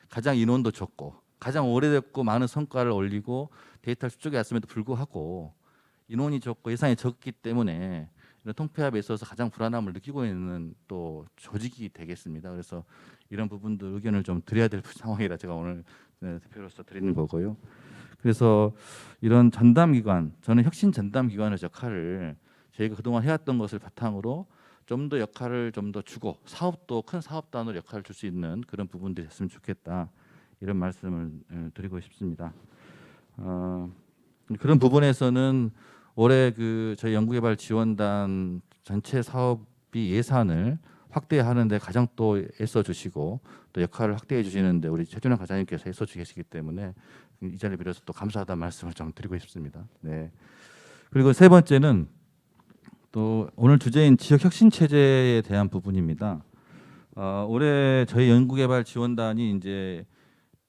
가장 인원도 적고 가장 오래됐고 많은 성과를 올리고 데이터를 수적해 왔음에도 불구하고 인원이 적고 예산이 적기 때문에 이런 통폐합에 있어서 가장 불안함을 느끼고 있는 또 조직이 되겠습니다. 그래서 이런 부분들 의견을 좀 드려야 될 상황이라 제가 오늘 대표로서 드리는 거고요. 그래서 이런 전담기관, 저는 혁신 전담기관의 역할을 저희가 그동안 해왔던 것을 바탕으로 좀 더 역할을 좀 더 주고 사업도 큰 사업단으로 역할을 줄 수 있는 그런 부분들이 됐으면 좋겠다, 이런 말씀을 드리고 싶습니다. 그런 부분에서는 올해 그 저희 연구개발 지원단 전체 사업비 예산을 확대하는데 가장 또 애써 주시고 또 역할을 확대해 주시는데 우리 최준환 과장님께서 애써 주시기 때문에 이 자리를 빌어서 또 감사하다는 말씀을 좀 드리고 싶습니다. 네. 그리고 세 번째는 또 오늘 주제인 지역 혁신 체제에 대한 부분입니다. 올해 저희 연구개발 지원단이 이제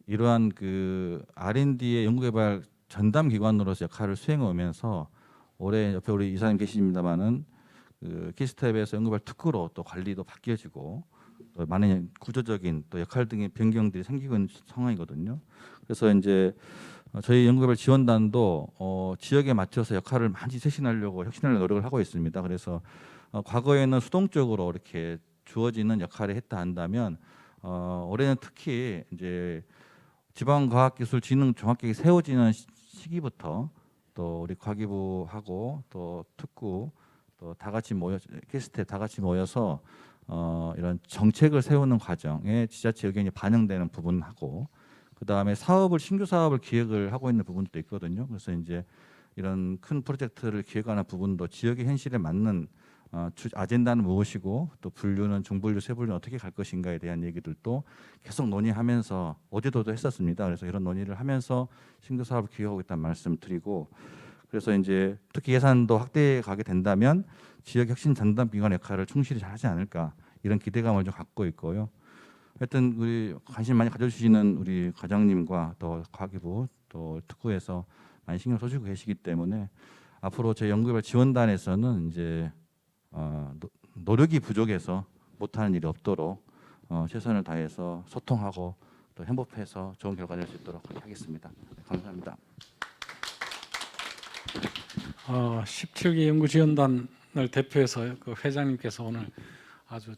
이러한 그 R&D의 연구개발 전담 기관으로서 역할을 수행해 오면서 올해 옆에 우리 이사님 계십니다만은 그 키스텝에서 연구개발 특구로 또 관리도 바뀌어지고 또 많은 구조적인 또 역할 등의 변경들이 생기고 있는 상황이거든요. 그래서 이제 저희 연구개발 지원단도 지역에 맞춰서 역할을 많이 쇄신하려고 혁신하려고 노력을 하고 있습니다. 그래서 과거에는 수동적으로 이렇게 주어지는 역할을 했다 한다면 올해는 특히 이제 지방과학기술진흥 종합계획이 세워지는 시기부터 또 우리 과기부하고 또 특구 또 다 같이 모여 캐스트 다 같이 모여서 이런 정책을 세우는 과정에 지자체 의견이 반영되는 부분하고 그다음에 신규 사업을 기획을 하고 있는 부분도 있거든요. 그래서 이제 이런 큰 프로젝트를 기획하는 부분도 지역의 현실에 맞는 아젠다는 무엇이고 또 분류는 중분류, 세분류 어떻게 갈 것인가에 대한 얘기들도 계속 논의하면서 어제도 했었습니다. 그래서 이런 논의를 하면서 신규 사업을 기획하고 있다는 말씀 드리고 그래서 이제 특히 예산도 확대해 가게 된다면 지역 혁신 전담 기관 역할을 충실히 잘 하지 않을까 이런 기대감을 좀 갖고 있고요. 하여튼 우리 관심 많이 가져주시는 우리 과장님과 또 과기부 또 특구에서 많이 신경 써주고 계시기 때문에 앞으로 제 연구개발 지원단에서는 이제 노력이 부족해서 못하는 일이 없도록 최선을 다해서 소통하고 또 협업해서 좋은 결과 낼 수 있도록 하겠습니다. 감사합니다. 17기 연구지원단을 대표해서 그 회장님께서 오늘 아주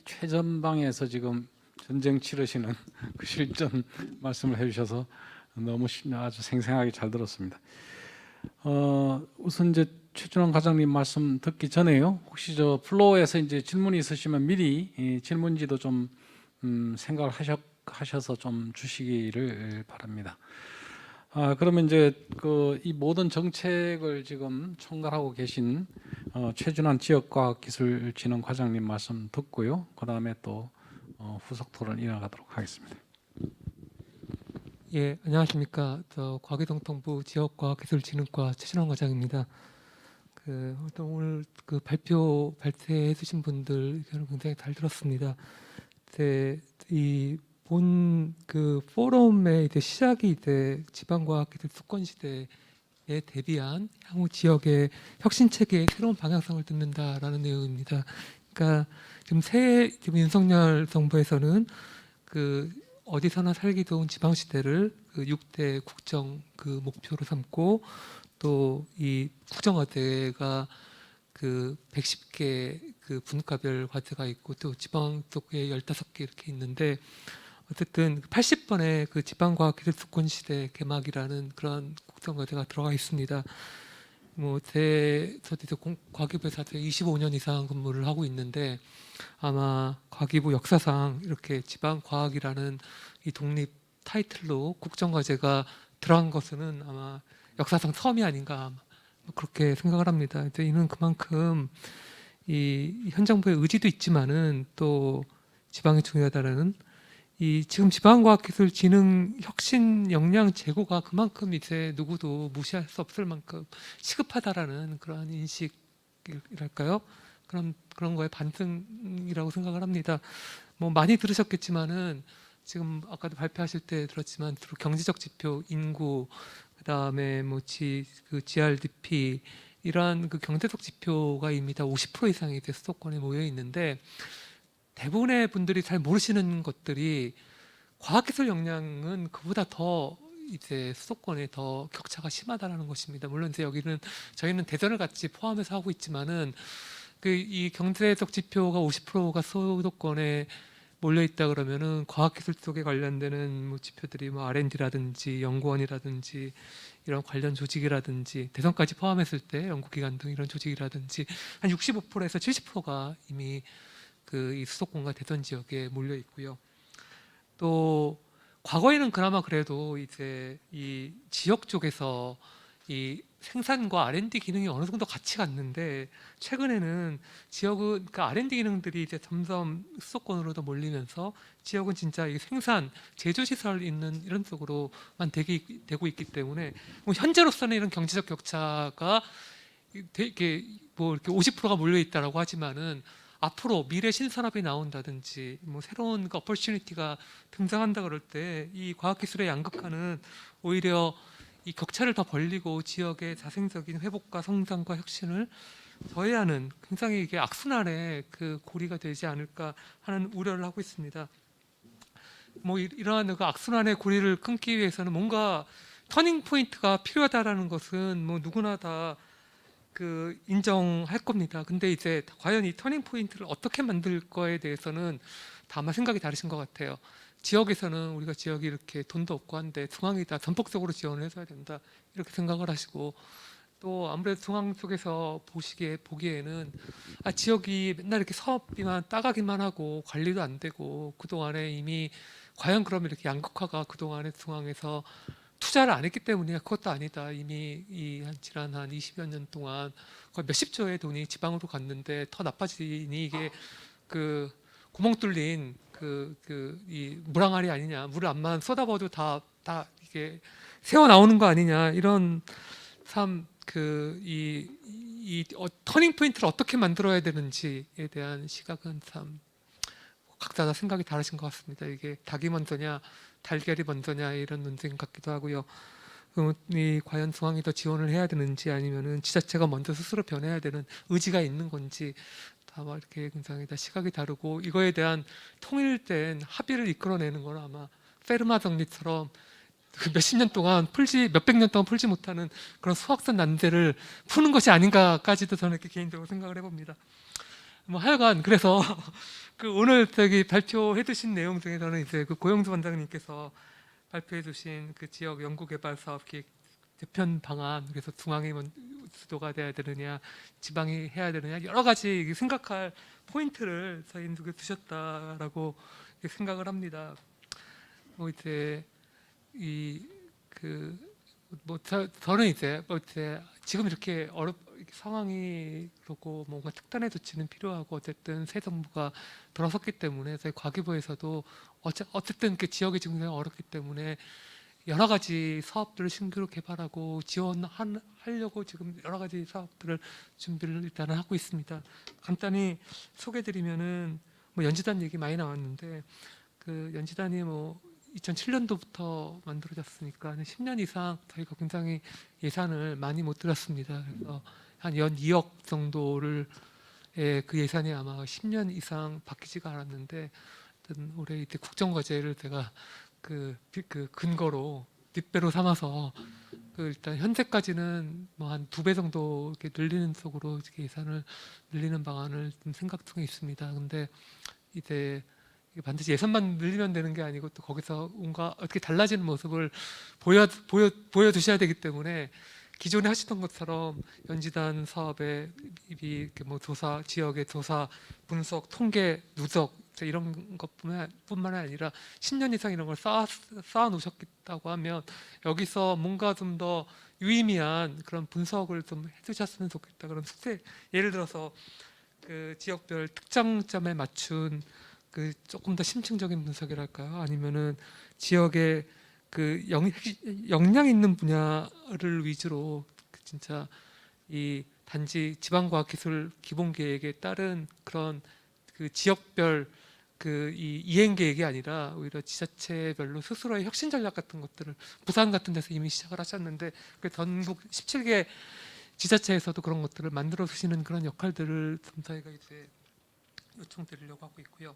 최전방에서 지금 전쟁 치르시는 그 실전 말씀을 해주셔서 너무 아주 생생하게 잘 들었습니다. 우선 이제 최준환 과장님 말씀 듣기 전에요. 혹시 저 플로어에서 이제 질문이 있으시면 미리 질문지도 좀 생각을 하셔서 좀 주시기를 바랍니다. 그러면 이제 이 모든 정책을 지금 총괄하고 계신 최준환 지역과학기술진흥 과장님 말씀 듣고요. 그 다음에 또 후속 토론 이어가도록 하겠습니다. 예, 안녕하십니까. 저 과기동통부 지역과학기술진흥과 최준환 과장입니다. 오늘 그 발표해 주신 분들 의견을 굉장히 잘 들었습니다. 이 본 그 포럼의 이제 시작이 이제 지방과학기술 수권 시대에 대비한 향후 지역의 혁신 체계의 새로운 방향성을 듣는다라는 내용입니다. 그러니까 지금 윤석열 정부에서는 그 어디서나 살기 좋은 지방 시대를 그 6대 국정 그 목표로 삼고 또 이 국정화제가 그 110개 그 분과별 과제가 있고 또 지방 쪽에 15개 이렇게 있는데 어쨌든 80번의 그 지방과학기술 수권 시대 개막이라는 그런 국정과제가 들어가 있습니다. 저도 이제 과기부에서 25년 이상 근무를 하고 있는데 아마 과기부 역사상 이렇게 지방과학이라는 이 독립 타이틀로 국정과제가 들어간 것은 아마 역사상 처음이 아닌가 그렇게 생각을 합니다. 이제 이는 그만큼 이 현 정부의 의지도 있지만은 또 지방이 중요하다는 이 지금 지방과학기술진흥 혁신 역량 제고가 그만큼 이제 누구도 무시할 수 없을 만큼 시급하다라는 그러한 인식이랄까요? 그런 거에 반증이라고 생각을 합니다. 많이 들으셨겠지만은 지금 아까도 발표하실 때 들었지만 경제적 지표, 인구, 그다음에 그 GRDP 이러한 그 경제적 지표가 이미 다 50% 이상이 이제 수도권에 모여 있는데 대부분의 분들이 잘 모르시는 것들이 과학기술 역량은 그보다 더 이제 수도권에 더 격차가 심하다라는 것입니다. 물론 이제 저희는 대전을 같이 포함해서 하고 있지만은 이 경제적 지표가 50%가 수도권에 몰려 있다 그러면은 과학기술 쪽에 관련되는 뭐 지표들이 뭐 R&D라든지 연구원이라든지 이런 관련 조직이라든지 대선까지 포함했을 때 연구기관 등 이런 조직이라든지 한 65%에서 70%가 이미 그 이 수도권과 대선 지역에 몰려 있고요. 또 과거에는 그나마 그래도 이제 이 지역 쪽에서 이 생산과 R&D 기능이 어느 정도 같이 갔는데 최근에는 지역은 그러니까 R&D 기능들이 이제 점점 수도권으로도 몰리면서 지역은 진짜 이 생산 제조 시설 있는 이런 쪽으로만 되고 있기 때문에 뭐 현재로서는 이런 경제적 격차가 되게 뭐 이렇게 50%가 몰려 있다라고 하지만은 앞으로 미래 신산업이 나온다든지 뭐 새로운 그 어퍼튜니티가 등장한다 그럴 때 이 과학기술의 양극화는 오히려 이 격차를 더 벌리고 지역의 자생적인 회복과 성장과 혁신을 더해하는 굉장히 이게 악순환의 그 고리가 되지 않을까 하는 우려를 하고 있습니다. 뭐 이러한 그 악순환의 고리를 끊기 위해서는 뭔가 터닝 포인트가 필요하다라는 것은 뭐 누구나 다 그 인정할 겁니다. 근데 이제 과연 이 터닝 포인트를 어떻게 만들 거에 대해서는 다만 생각이 다르신 것 같아요. 지역에서는 우리가 지역이 이렇게 돈도 없고 한데 중앙이 다 전폭적으로 지원을 해줘야 된다 이렇게 생각을 하시고 또 아무래도 중앙 쪽에서 보기에는 지역이 맨날 이렇게 사업비만 따가기만 하고 관리도 안 되고 그동안에 이미 과연 그러면 이렇게 양극화가 그동안에 중앙에서 투자를 안 했기 때문이야. 그것도 아니다. 이미 이 지난 한 20여 년 동안 거의 몇십 조의 돈이 지방으로 갔는데 더 나빠지니 이게 그 구멍 뚫린 이 물항아리 아니냐. 물을 암만 쏟아부어도 다 이게 새어 나오는 거 아니냐. 이런 참 터닝 포인트를 어떻게 만들어야 되는지에 대한 시각은 참 각자 다 생각이 다르신 것 같습니다. 이게 닭이 먼저냐 달걀이 먼저냐 이런 논쟁 같기도 하고요. 이 과연 중앙이 더 지원을 해야 되는지 아니면은 지자체가 먼저 스스로 변해야 되는 의지가 있는 건지 다 막 이렇게 굉장히 다 시각이 다르고 이거에 대한 통일된 합의를 이끌어내는 건 아마 페르마 정리처럼 그 몇십 년 동안 몇백 년 동안 풀지 못하는 그런 수학적 난제를 푸는 것이 아닌가까지도 저는 이렇게 개인적으로 생각을 해봅니다. 뭐 하여간 그래서 그 오늘 저기 발표해 주신 내용 중에서는 이제 그 고영주 원장님께서 발표해 주신 그 지역 연구개발 사업 계획 개편 방안 그래서 중앙이 주도가 돼야 되느냐 지방이 해야 되느냐 여러 가지 생각할 포인트를 저희에게 주셨다라고 생각을 합니다. 뭐 이제 저는 이제 지금 이렇게 상황이 그렇고 뭔가 특단의 조치는 필요하고 어쨌든 새 정부가 들어섰기 때문에 저희 과기부에서도 어쨌든 그 지역의 증상이 어렵기 때문에 여러 가지 사업들을 신규로 개발하고 지원하려고 지금 여러 가지 사업들을 준비를 일단은 하고 있습니다. 간단히 소개드리면은 뭐 연지단 얘기 많이 나왔는데 그 연지단이 뭐 2007년도부터 만들어졌으니까 10년 이상 저희가 굉장히 예산을 많이 못 들였습니다. 그래서 한 연 2억 정도를 그 예산이 아마 10년 이상 바뀌지가 않았는데 올해 이때 국정과제를 제가 그 근거로 뒷배로 삼아서 일단 현재까지는 뭐 한 2배 정도 이렇게 늘리는 쪽으로 이렇게 예산을 늘리는 방안을 좀 생각 중에 있습니다. 근데 이제 반드시 예산만 늘리면 되는 게 아니고 또 거기서 뭔가 어떻게 달라지는 모습을 보여주셔야 되기 때문에 기존에 하시던 것처럼 연지단 사업에 이렇게 뭐 조사, 지역의 조사, 분석, 통계, 누적 이런 것뿐만 아니라 10년 이상 이런 걸 쌓아 놓으셨다고 하면 여기서 뭔가 좀 더 유의미한 그런 분석을 좀 해주셨으면 좋겠다. 그런 숙제 예를 들어서 그 지역별 특장점에 맞춘 그 조금 더 심층적인 분석이랄까요? 아니면은 지역의 그 역량 있는 분야를 위주로 진짜 이 단지 지방과학기술 기본계획에 따른 그런 그 지역별 그 이행 계획이 아니라 오히려 지자체별로 스스로의 혁신 전략 같은 것들을 부산 같은 데서 이미 시작을 하셨는데 그 전국 17개 지자체에서도 그런 것들을 만들어 주시는 그런 역할들을 좀 저희가 이제 요청드리려고 하고 있고요.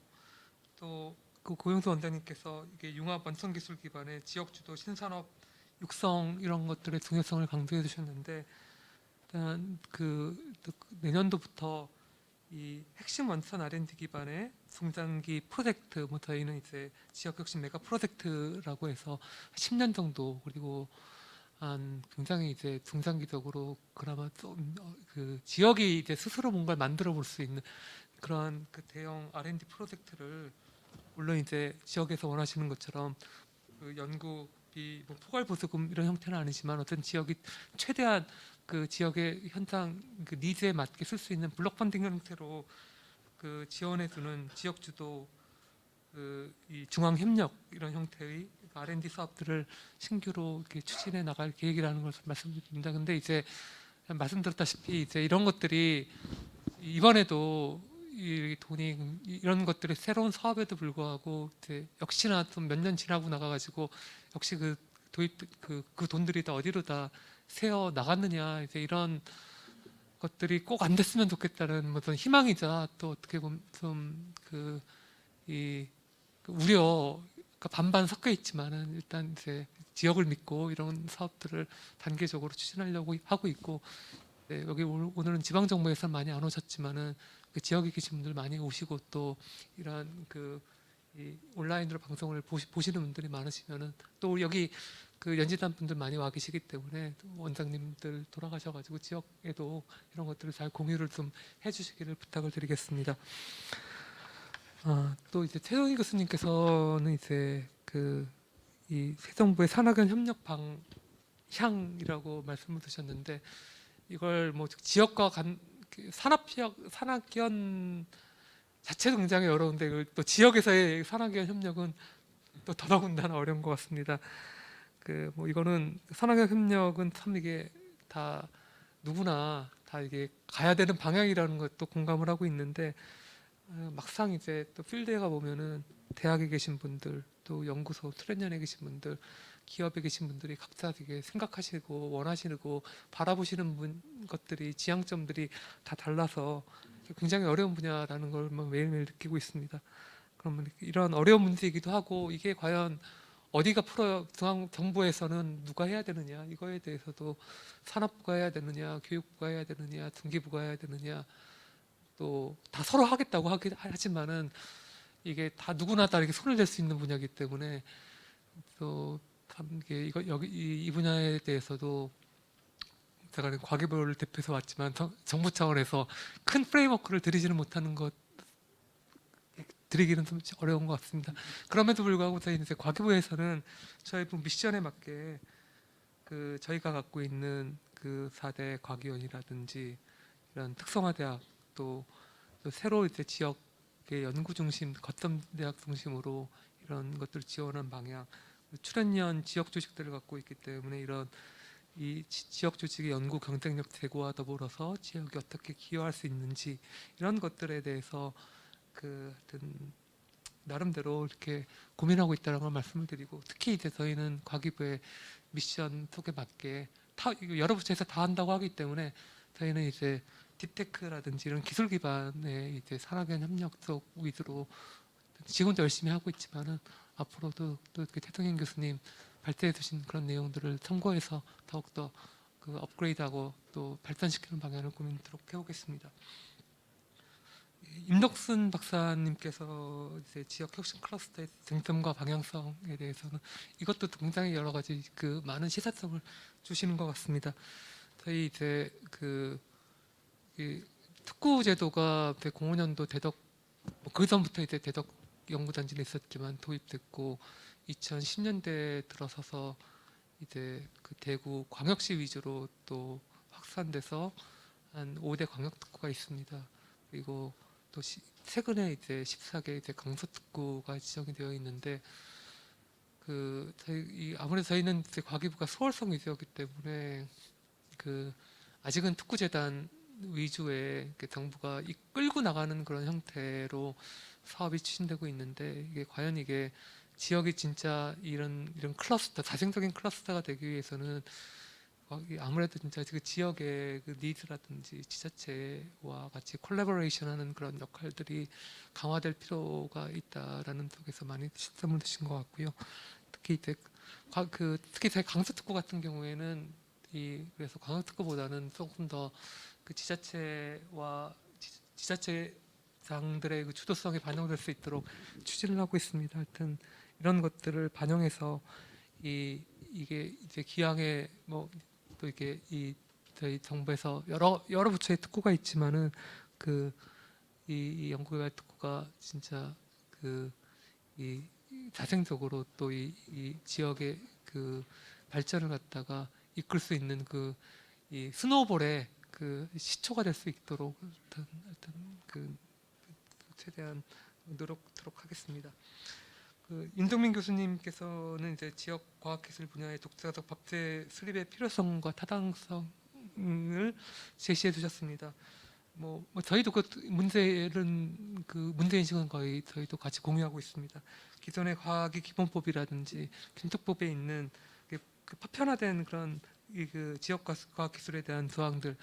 또 그 고영수 원장님께서 이게 융합 원천 기술 기반의 지역 주도 신산업 육성 이런 것들의 중요성을 강조해 주셨는데 일단 그 내년도부터 이 핵심 원천 R&D 기반의 중장기 프로젝트, 뭐 저희는 이제 지역 혁신 메가 프로젝트라고 해서 10년 정도, 그리고 한 굉장히 이제 중장기적으로 그나마 좀 그 지역이 이제 스스로 뭔가를 만들어 볼 수 있는 그런 그 대형 R&D 프로젝트를, 물론 이제 지역에서 원하시는 것처럼 그 연구비, 뭐 포괄 보수금 이런 형태는 아니지만 어떤 지역이 최대한 그 지역의 현장 그 니즈에 맞게 쓸 수 있는 블록 펀딩 형태로 그 지원해주는 지역 주도 그 이 중앙 협력 이런 형태의 R&D 사업들을 신규로 이렇게 추진해 나갈 계획이라는 것을 말씀드립니다. 근데 이제 말씀드렸다시피 이제 이런 것들이 이번에도 이 돈이 이런 것들이 새로운 사업에도 불구하고 이제 역시나 좀 몇 년 지나고 나가가지고 역시 그 도입 그 돈들이 다 어디로 다 새어 나갔느냐, 이제 이런 것들이 꼭 안 됐으면 좋겠다는 어떤 희망이자 또 어떻게 보면 좀 이 우려가 반반 섞여 있지만은 일단 이제 지역을 믿고 이런 사업들을 단계적으로 추진하려고 하고 있고, 네, 여기 오늘은 지방 정부에서 많이 안 오셨지만은 그 지역에 계신 분들 많이 오시고 또 이런 이 온라인으로 방송을 보시는 분들이 많으시면은 또 여기 그 연지단 분들 많이 와 계시기 때문에 원장님들 돌아가셔가지고 지역에도 이런 것들을 잘 공유를 좀 해주시기를 부탁을 드리겠습니다. 또 이제 최동희 교수님께서는 이제 이 새 정부의 산학연 협력 방향이라고 말씀을 드셨는데, 이걸 뭐 지역과 산학연 자체도 굉장히 어려운데 이걸 또 지역에서의 산학연 협력은 또 더더군다나 어려운 것 같습니다. 뭐 이거는 산학연 협력은 참 이게 다 누구나 다 이게 가야 되는 방향이라는 것도 공감을 하고 있는데, 막상 이제 또 필드에 가 보면은 대학에 계신 분들, 또 연구소 트렌년에 계신 분들, 기업에 계신 분들이 각자 되게 생각하시고 원하시고 바라보시는 것들이, 지향점들이 다 달라서 굉장히 어려운 분야라는 걸 매일매일 느끼고 있습니다. 그러면 이런 어려운 문제이기도 하고, 이게 과연 어디가 중앙 정부에서는 누가 해야 되느냐, 이거에 대해서도 산업부가 해야 되느냐, 교육부가 해야 되느냐, 중기부가 해야 되느냐, 또 다 서로 하겠다고 하지만은 이게 다 누구나 다 이렇게 손을 댈 수 있는 분야이기 때문에 또 참 이게 이 분야에 대해서도 제가 과기부를 대표해서 왔지만 정부 차원에서 큰 프레임워크를 드리지는 못하는 것, 드리기는 좀 어려운 것 같습니다. 그럼에도 불구하고 저희 이제 과기부에서는 저희 미션에 맞게 저희가 갖고 있는 4대 과기원이라든지 이런 특성화대학, 또 새로 이제 지역의 연구 중심, 거점 대학 중심으로 이런 것들을 지원한 방향, 출연연 지역 조직들을 갖고 있기 때문에 이런 이 지역 조직의 연구 경쟁력 제고와 더불어서 지역이 어떻게 기여할 수 있는지, 이런 것들에 대해서 하여튼 나름대로 이렇게 고민하고 있다는 걸 말씀을 드리고, 특히 이제 저희는 과기부의 미션 속에 맞게 여러 부처에서 다 한다고 하기 때문에 저희는 이제 딥테크라든지 이런 기술 기반의 이제 산학연 협력 쪽 위주로 지금도 열심히 하고 있지만은 앞으로도 또 태동현 교수님 발제해 주신 그런 내용들을 참고해서 더욱더 업그레이드하고 또 발전시키는 방향을 고민토록 해오겠습니다. 임덕순 박사님께서 이제 지역 혁신 클러스터의 쟁점과 방향성에 대해서는 이것도 굉장히 여러 가지 많은 시사점을 주시는 것 같습니다. 저희 이제 이 특구 제도가 05년도 대덕, 그 전부터 이제 대덕 연구단지는 있었지만 도입됐고, 2010년대 들어서서 이제 대구 광역시 위주로 또 확산돼서 한 5대 광역 특구가 있습니다. 그리고 또 최근에 이제 14개 이제 강서 특구가 지정이 되어 있는데, 아무래도 저희는 이제 과기부가 소월성 위주였기 때문에 아직은 특구재단 위주의 정부가 이끌고 나가는 그런 형태로 사업이 추진되고 있는데, 이게 과연 이게 지역이 진짜 이런 클러스터, 자생적인 클러스터가 되기 위해서는 아무래도 진짜 그 지역의 니즈라든지 지자체와 같이 콜라보레이션하는 그런 역할들이 강화될 필요가 있다라는 쪽에서 많이 시점을 두신 것 같고요. 특히 이제 특히 저희 강서특구 같은 경우에는 그래서 광역특구보다는 조금 더 지자체와 지자체장들의 그 주도성이 반영될 수 있도록 추진을 하고 있습니다. 하여튼 이런 것들을 반영해서 이게 이제 기왕에 뭐 또 이게 저희 정부에서 여러 부처의 특구가 있지만은 이 연구개발 특구가 진짜 이 자생적으로 또 이 지역의 그 발전을 갖다가 이끌 수 있는 이 스노우볼의 시초가 될 수 있도록 하여튼 최대한 노력하도록 하겠습니다. 윤동민 교수님께서는 이제 지역 과학기술 분야의 독자적 법제 수립의 필요성과 타당성을 제시해 주셨습니다. 뭐 저희도 문제인식은 거의 저희도 같이 공유하고 있습니다. 기존의 과학의 기본법이라든지 김특법에 있는 그 파편화된 그런 그 지역 과학 기술에 대한 조항들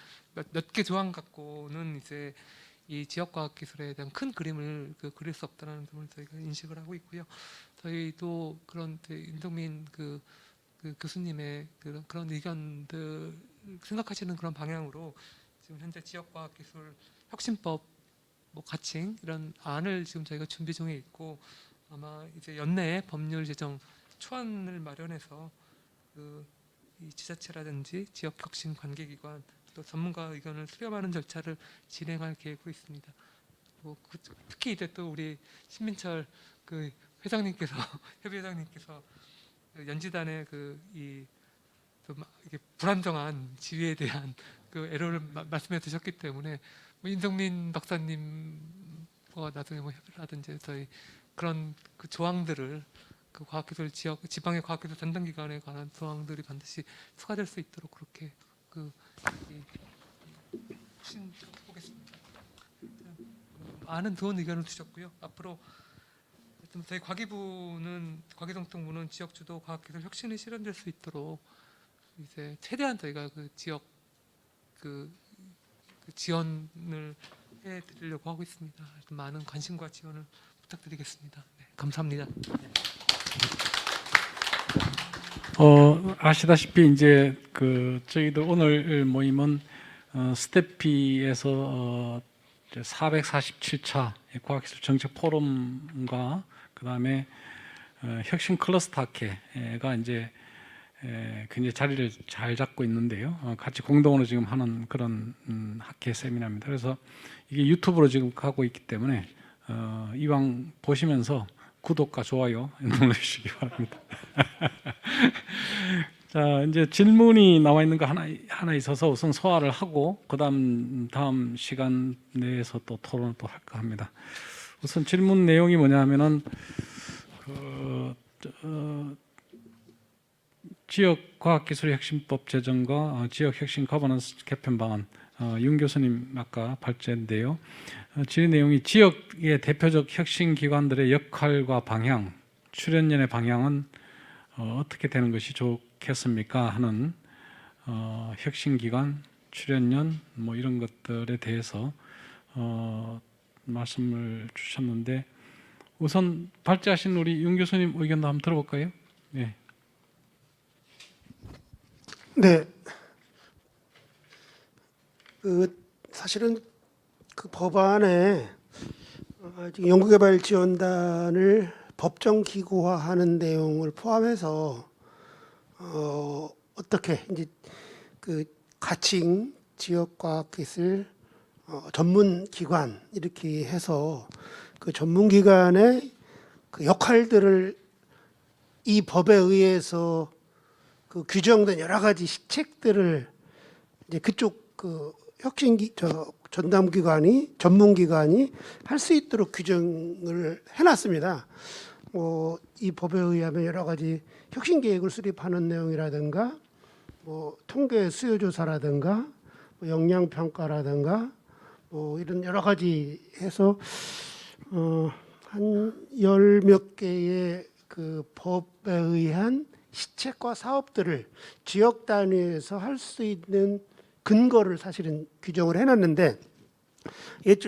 몇 개 조항 갖고는 이제 이 지역 과학 기술에 대한 큰 그림을 그릴 수 없다는 점을 저희가 인식을 하고 있고요. 저희도 그런 윤동민 교수님의 그런 의견들 생각하시는 그런 방향으로 지금 현재 지역 과학 기술 혁신법 뭐 가칭 이런 안을 지금 저희가 준비 중에 있고 아마 이제 연내에 법률 제정 초안을 마련해서 이 지자체라든지 지역 혁신 관계기관 또 전문가 의견을 수렴하는 절차를 진행할 계획으로 있습니다. 특히 이제 또 우리 신민철 회장님께서 협의회장님께서 연지단의 이게 불안정한 지위에 대한 애로를 말씀해 주셨기 때문에 인성민 박사님과 나중에 협의를 하든지 저희 그런 조항들을 과학기술 지방의 과학기술 전담기관에 관한 조항들이 반드시 추가될 수 있도록 그렇게 추진해보겠습니다. 많은 좋은 의견을 주셨고요. 앞으로 저희 과기정통부는 지역 주도 과학기술 혁신이 실현될 수 있도록 이제 최대한 저희가 지역 지원을 해드리려고 하고 있습니다. 많은 관심과 지원을 부탁드리겠습니다. 네, 감사합니다. 아시다시피 이제 저희들 오늘 모임은 스태피에서 447차 과학기술 정책 포럼과 그다음에 혁신 클러스터 학회가 이제 굉장히 자리를 잘 잡고 있는데요. 같이 공동으로 지금 하는 그런 학회 세미나입니다. 그래서 이게 유튜브로 지금 가고 있기 때문에 이왕 보시면서 구독과 좋아요 눌러주시기 바랍니다. 자, 이제 질문이 나와 있는 거 하나 있어서 우선 소화를 하고 다음 시간 내에서 또 토론을 또 할까 합니다. 우선 질문 내용이 뭐냐면은 지역과학기술혁신법 제정과 지역혁신 거버넌스 개편 방안 윤 교수님 아까 발제인데요. 질의 내용이 지역의 대표적 혁신기관들의 역할과 방향, 출연연의 방향은 어떻게 되는 것이 좋겠습니까? 하는 혁신기관, 출연연 뭐 이런 것들에 대해서 말씀을 주셨는데 우선 발제하신 우리 윤 교수님 의견도 한번 들어볼까요? 네. 네. 사실은 법안에 연구개발 지원단을 법정 기구화하는 내용을 포함해서 어떻게 이제 가칭 지역과학기술 전문기관 이렇게 해서 전문기관의 역할들을 이 법에 의해서 규정된 여러 가지 시책들을 이제 그쪽 전담기관이 할 수 있도록 규정을 해놨습니다. 이 법에 의하면 여러 가지 혁신 계획을 수립하는 내용이라든가, 통계 수요 조사라든가, 역량 평가라든가, 이런 여러 가지 해서 한 10몇 개의 법에 의한 시책과 사업들을 지역 단위에서 할 수 있는 근거를 사실은 규정을 해놨는데,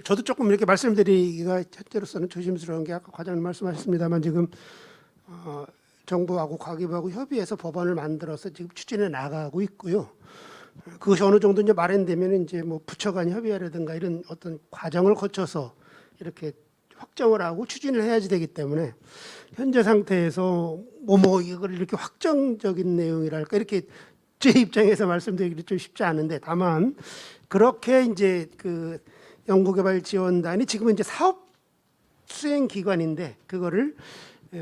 저도 조금 이렇게 말씀드리기가 현재로서는 조심스러운 게 아까 과장님 말씀하셨습니다만 지금 정부하고 과기부하고 협의해서 법안을 만들어서 지금 추진해 나가고 있고요. 그것이 어느 정도 이제 마련되면 이제 뭐 부처 간 협의회라든가 이런 어떤 과정을 거쳐서 이렇게 확정을 하고 추진을 해야지 되기 때문에 현재 상태에서 이걸 이렇게 확정적인 내용이랄까 이렇게 제 입장에서 말씀드리기 좀 쉽지 않은데, 다만 그렇게 이제 그 연구개발지원단이 지금은 이제 사업 수행 기관인데 그거를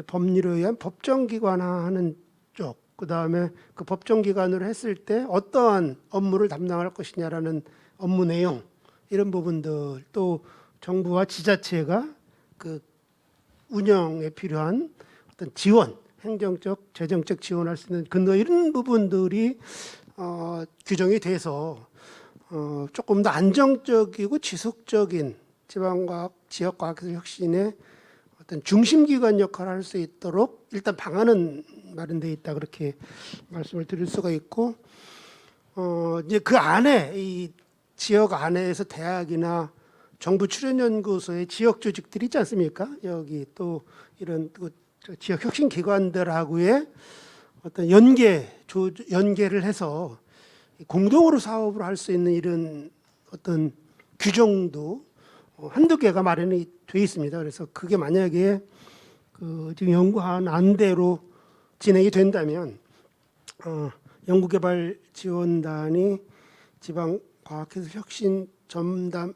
법률에 의한 법정기관화하는 쪽, 그 다음에 그 법정기관으로 했을 때 어떠한 업무를 담당할 것이냐라는 업무 내용, 이런 부분들, 또 정부와 지자체가 그 운영에 필요한 어떤 지원, 행정적, 재정적 지원할 수 있는 근거, 이런 부분들이 규정이 돼서 조금 더 안정적이고 지속적인 지방과학, 지역과학기술 혁신의 어떤 중심기관 역할을 할 수 있도록 일단 방안은 마련되어 있다, 그렇게 말씀을 드릴 수가 있고, 이제 그 안에 이 지역 안에서 대학이나 정부 출연연구소의 지역 조직들이 있지 않습니까? 여기 또 이런 그 지역 혁신 기관들하고의 어떤 연계를 해서 공동으로 사업을 할 수 있는 이런 어떤 규정도 한두 개가 마련이 돼 있습니다. 그래서 그게 만약에 그 지금 연구한 안대로 진행이 된다면 연구개발지원단이 지방과학기술 혁신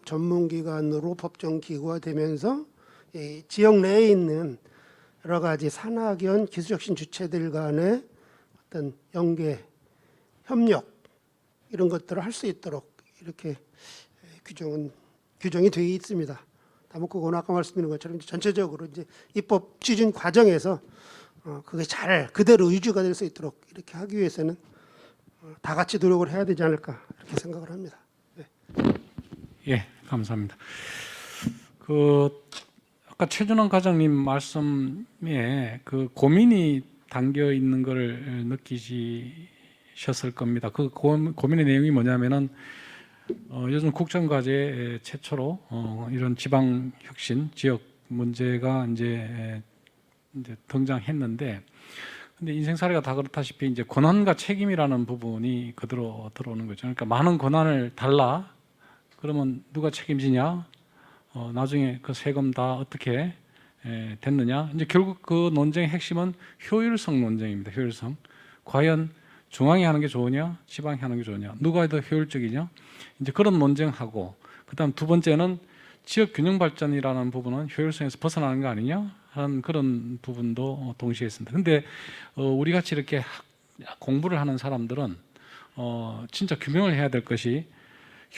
전문기관으로 법정기구화되면서 이 지역 내에 있는 여러 가지 산학연 기술혁신 주체들 간의 어떤 연계, 협력, 이런 것들을 할 수 있도록 이렇게 규정이 되어 있습니다. 다만 그건 아까 말씀드린 것처럼 이제 전체적으로 이제 입법 추진 과정에서 그게 잘 그대로 유지가 될 수 있도록 이렇게 하기 위해서는 다 같이 노력을 해야 되지 않을까, 이렇게 생각을 합니다. 네. 예, 감사합니다. 그 아까 최준원 과장님 말씀에 그 고민이 담겨 있는 것을 느끼셨을 겁니다. 그 고민의 내용이 뭐냐면은 요즘 국정과제 최초로 이런 지방 혁신 지역 문제가 이제 등장했는데, 근데 인생 사례가 다 그렇다시피 이제 권한과 책임이라는 부분이 그대로 들어오는 거죠. 그러니까 많은 권한을 달라, 그러면 누가 책임지냐? 나중에 그 세금 다 어떻게 됐느냐? 이제 결국 그 논쟁의 핵심은 효율성 논쟁입니다. 효율성. 과연 중앙이 하는 게 좋으냐, 지방이 하는 게 좋으냐, 누가 더 효율적이냐? 이제 그런 논쟁하고, 그다음 두 번째는 지역 균형 발전이라는 부분은 효율성에서 벗어나는 거 아니냐 하는 그런 부분도 동시에 있습니다. 근데 우리 같이 이렇게 공부를 하는 사람들은 진짜 규명을 해야 될 것이,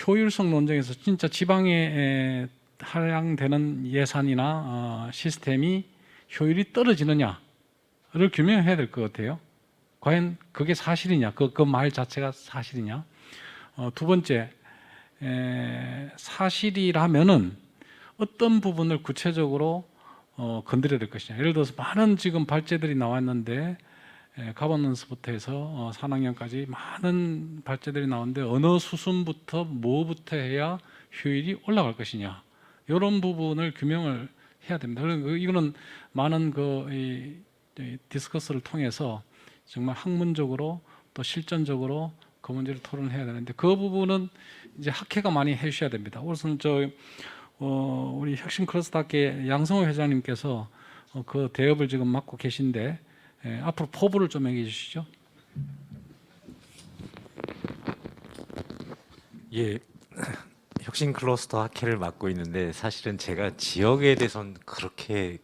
효율성 논쟁에서 진짜 지방에 할당되는 예산이나 시스템이 효율이 떨어지느냐를 규명해야 될 것 같아요. 과연 그게 사실이냐, 그 말 자체가 사실이냐. 두 번째, 사실이라면은 어떤 부분을 구체적으로 건드려야 될 것이냐. 예를 들어서 많은 지금 발제들이 나왔는데, 가버넌스부터 해서 산학연까지 많은 발제들이 나오는데 어느 수순부터 뭐부터 해야 효율이 올라갈 것이냐, 이런 부분을 규명을 해야 됩니다. 이거는 많은 이 디스커스를 통해서 정말 학문적으로 또 실전적으로 그 문제를 토론해야 되는데, 그 부분은 이제 학회가 많이 해주셔야 됩니다. 우선 우리 혁신 클러스터 학회 양성호 회장님께서 그 대업을 지금 맡고 계신데, 앞으로 포부를 좀 얘기해 주시죠. 예, 혁신 클러스터 학회를 맡고 있는데, 사실은 제가 지역에 대해서는 그렇게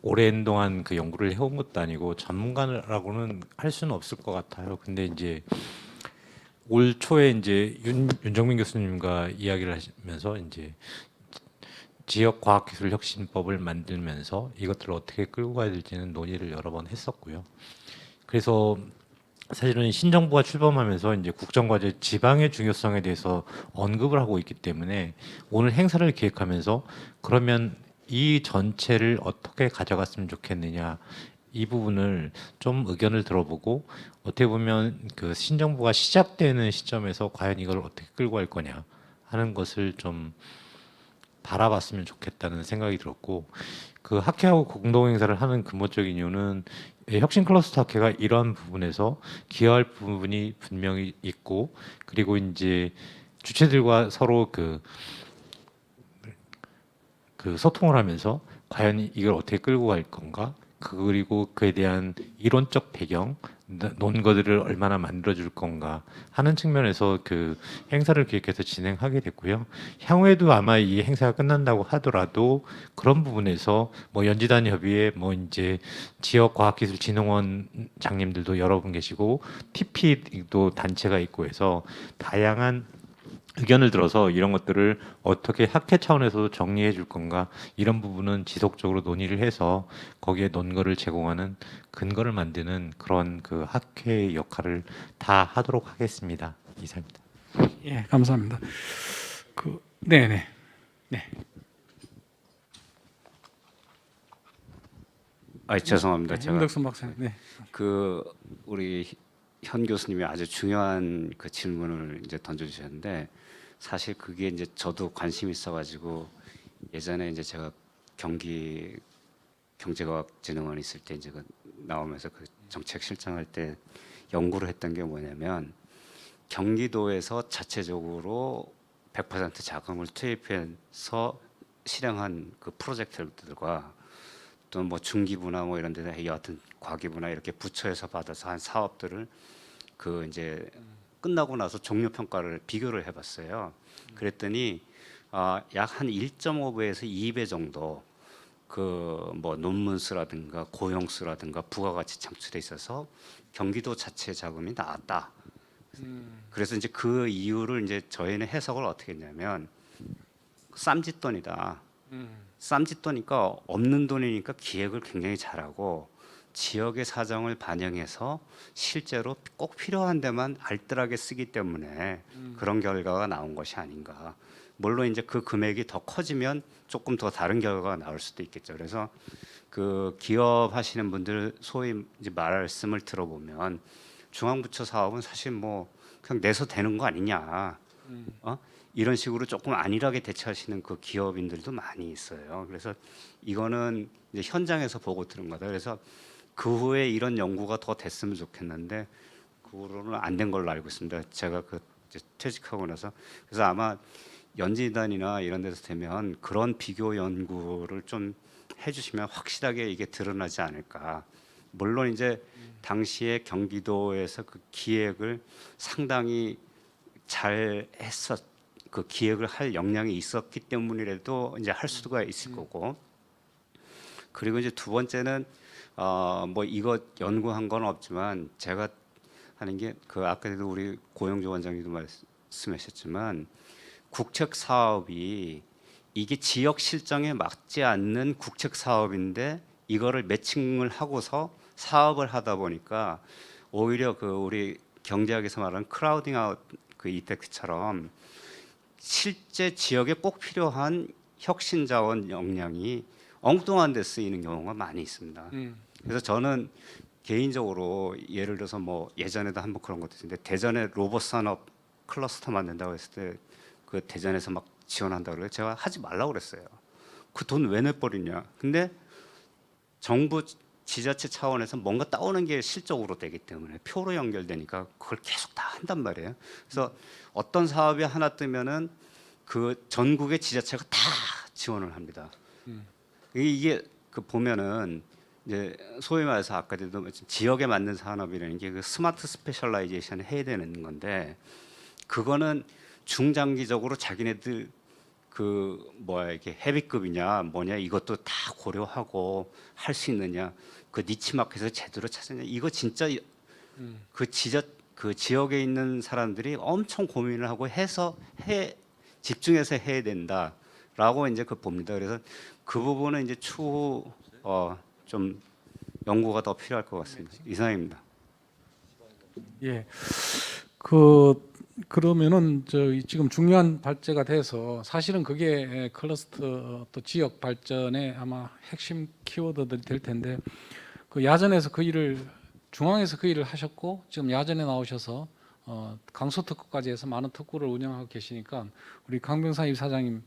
오랜 동안 그 연구를 해온 것도 아니고 전문가라고는 할 수는 없을 것 같아요. 근데 이제 올 초에 이제 윤정민 교수님과 이야기를 하시면서 이제 지역 과학기술 혁신법을 만들면서 이것들을 어떻게 끌고 가야 될지는 논의를 여러 번 했었고요. 그래서 사실은 신정부가 출범하면서 이제 국정과제 지방의 중요성에 대해서 언급을 하고 있기 때문에 오늘 행사를 기획하면서 그러면 이 전체를 어떻게 가져갔으면 좋겠느냐, 이 부분을 좀 의견을 들어보고, 어떻게 보면 그 신정부가 시작되는 시점에서 과연 이걸 어떻게 끌고 갈 거냐 하는 것을 좀 바라봤으면 좋겠다는 생각이 들었고 그 학회하고 공동 행사를 하는 근본적인 이유는 혁신 클러스터 학회가 이러한 부분에서 기여할 부분이 분명히 있고 그리고 이제 주체들과 서로 그 소통을 하면서 과연 이걸 어떻게 끌고 갈 건가 그리고 그에 대한 이론적 배경 논거들을 얼마나 만들어줄 건가 하는 측면에서 그 행사를 기획해서 진행하게 됐고요. 향후에도 아마 이 행사가 끝난다고 하더라도 그런 부분에서 뭐 연지단 협의회 뭐 이제 지역과학기술진흥원 장님들도 여러 분 계시고 TP도 단체가 있고 해서 다양한 의견을 들어서 이런 것들을 어떻게 학회 차원에서도 정리해 줄 건가 이런 부분은 지속적으로 논의를 해서 거기에 논거를 제공하는 근거를 만드는 그런 그 학회의 역할을 다 하도록 하겠습니다. 이상입니다. 예, 감사합니다. 네네. 네. 죄송합니다. 제가 임덕순 박사님. 네. 우리 현 교수님이 아주 중요한 그 질문을 이제 던져주셨는데 사실 그게 이제 저도 관심 있어가지고 예전에 이제 제가 경기 경제과학진흥원 있을 때 이제 나오면서 그 정책 실장할 때 연구를 했던 게 뭐냐면 경기도에서 자체적으로 100% 자금을 투입해서 실행한 그 프로젝트들과 또 뭐 중기부나 뭐 이런 데나 여하튼 과기부나 이렇게 부처에서 받아서 한 사업들을 그 이제 끝나고 나서 종료 평가를 비교를 해봤어요. 그랬더니 약 한 1.5배에서 2배 정도 그 뭐 논문 수라든가 고용 수라든가 부가가치 창출에 있어서 경기도 자체 자금이 나왔다. 그래서 이제 그 이유를 이제 저희는 해석을 어떻게 했냐면 쌈짓돈이다. 쌈짓돈이니까 없는 돈이니까 기획을 굉장히 잘하고 지역의 사정을 반영해서 실제로 꼭 필요한 데만 알뜰하게 쓰기 때문에 그런 결과가 나온 것이 아닌가. 물론 이제 그 금액이 더 커지면 조금 더 다른 결과가 나올 수도 있겠죠. 그래서 그 기업 하시는 분들 소위 이제 말씀을 들어보면 중앙부처 사업은 사실 뭐 그냥 내서 되는 거 아니냐. 이런 식으로 조금 안일하게 대처하시는 그 기업인들도 많이 있어요. 그래서 이거는 이제 현장에서 보고 들은 거다. 그래서 그 후에 이런 연구가 더 됐으면 좋겠는데 그거로는 안 된 걸로 알고 있습니다. 제가 그 이제 퇴직하고 나서 그래서 아마 연지단이나 이런 데서 되면 그런 비교 연구를 좀 해주시면 확실하게 이게 드러나지 않을까. 물론 이제 당시에 경기도에서 그 기획을 상당히 잘 했었. 그 기획을 할 역량이 있었기 때문이라도 이제 할 수가 있을 거고. 그리고 이제 두 번째는 뭐 이거 연구한 건 없지만 제가 하는 게 그 아까도 우리 고영조 원장님도 말씀하셨지만 국책 사업이 이게 지역 실정에 맞지 않는 국책 사업인데 이거를 매칭을 하고서 사업을 하다 보니까 오히려 그 우리 경제학에서 말하는 크라우딩 아웃 그 이펙트처럼 실제 지역에 꼭 필요한 혁신 자원 역량이 엉뚱한 데 쓰이는 경우가 많이 있습니다. 그래서 저는 개인적으로 예를 들어서 뭐 예전에도 한번 그런 것도 있는데 대전에 로봇 산업 클러스터 만든다고 했을 때 그 대전에서 막 지원한다고 그래요. 제가 하지 말라고 그랬어요. 그 돈 왜 내버리냐. 근데 정부 지자체 차원에서 뭔가 따오는 게 실적으로 되기 때문에 표로 연결되니까 그걸 계속 다 한단 말이에요. 그래서 어떤 사업이 하나 뜨면은 그 전국의 지자체가 다 지원을 합니다. 이게 그 보면은 이제 소위 말해서 아까도 지역에 맞는 산업이라는 게 그 스마트 스페셜라이제이션을 해야 되는 건데 그거는 중장기적으로 자기네들 그 뭐야 이게 헤비급이냐 뭐냐 이것도 다 고려하고 할 수 있느냐 그 니치 마켓을 제대로 찾느냐 이거 진짜 그 지역에 있는 사람들이 엄청 고민을 하고 해서 집중해서 해야 된다라고 이제 그 봅니다. 그래서 그 부분은 이제 추후 좀 연구가 더 필요할 것 같습니다. 이상입니다. 예. 그러면은 지금 중요한 발제가 돼서 사실은 그게 클러스터 또 지역 발전의 아마 핵심 키워드들이 될 텐데 그 야전에서 그 일을 중앙에서 그 일을 하셨고 지금 야전에 나오셔서 강서 특구까지 해서 많은 특구를 운영하고 계시니까 우리 강병사 이사장님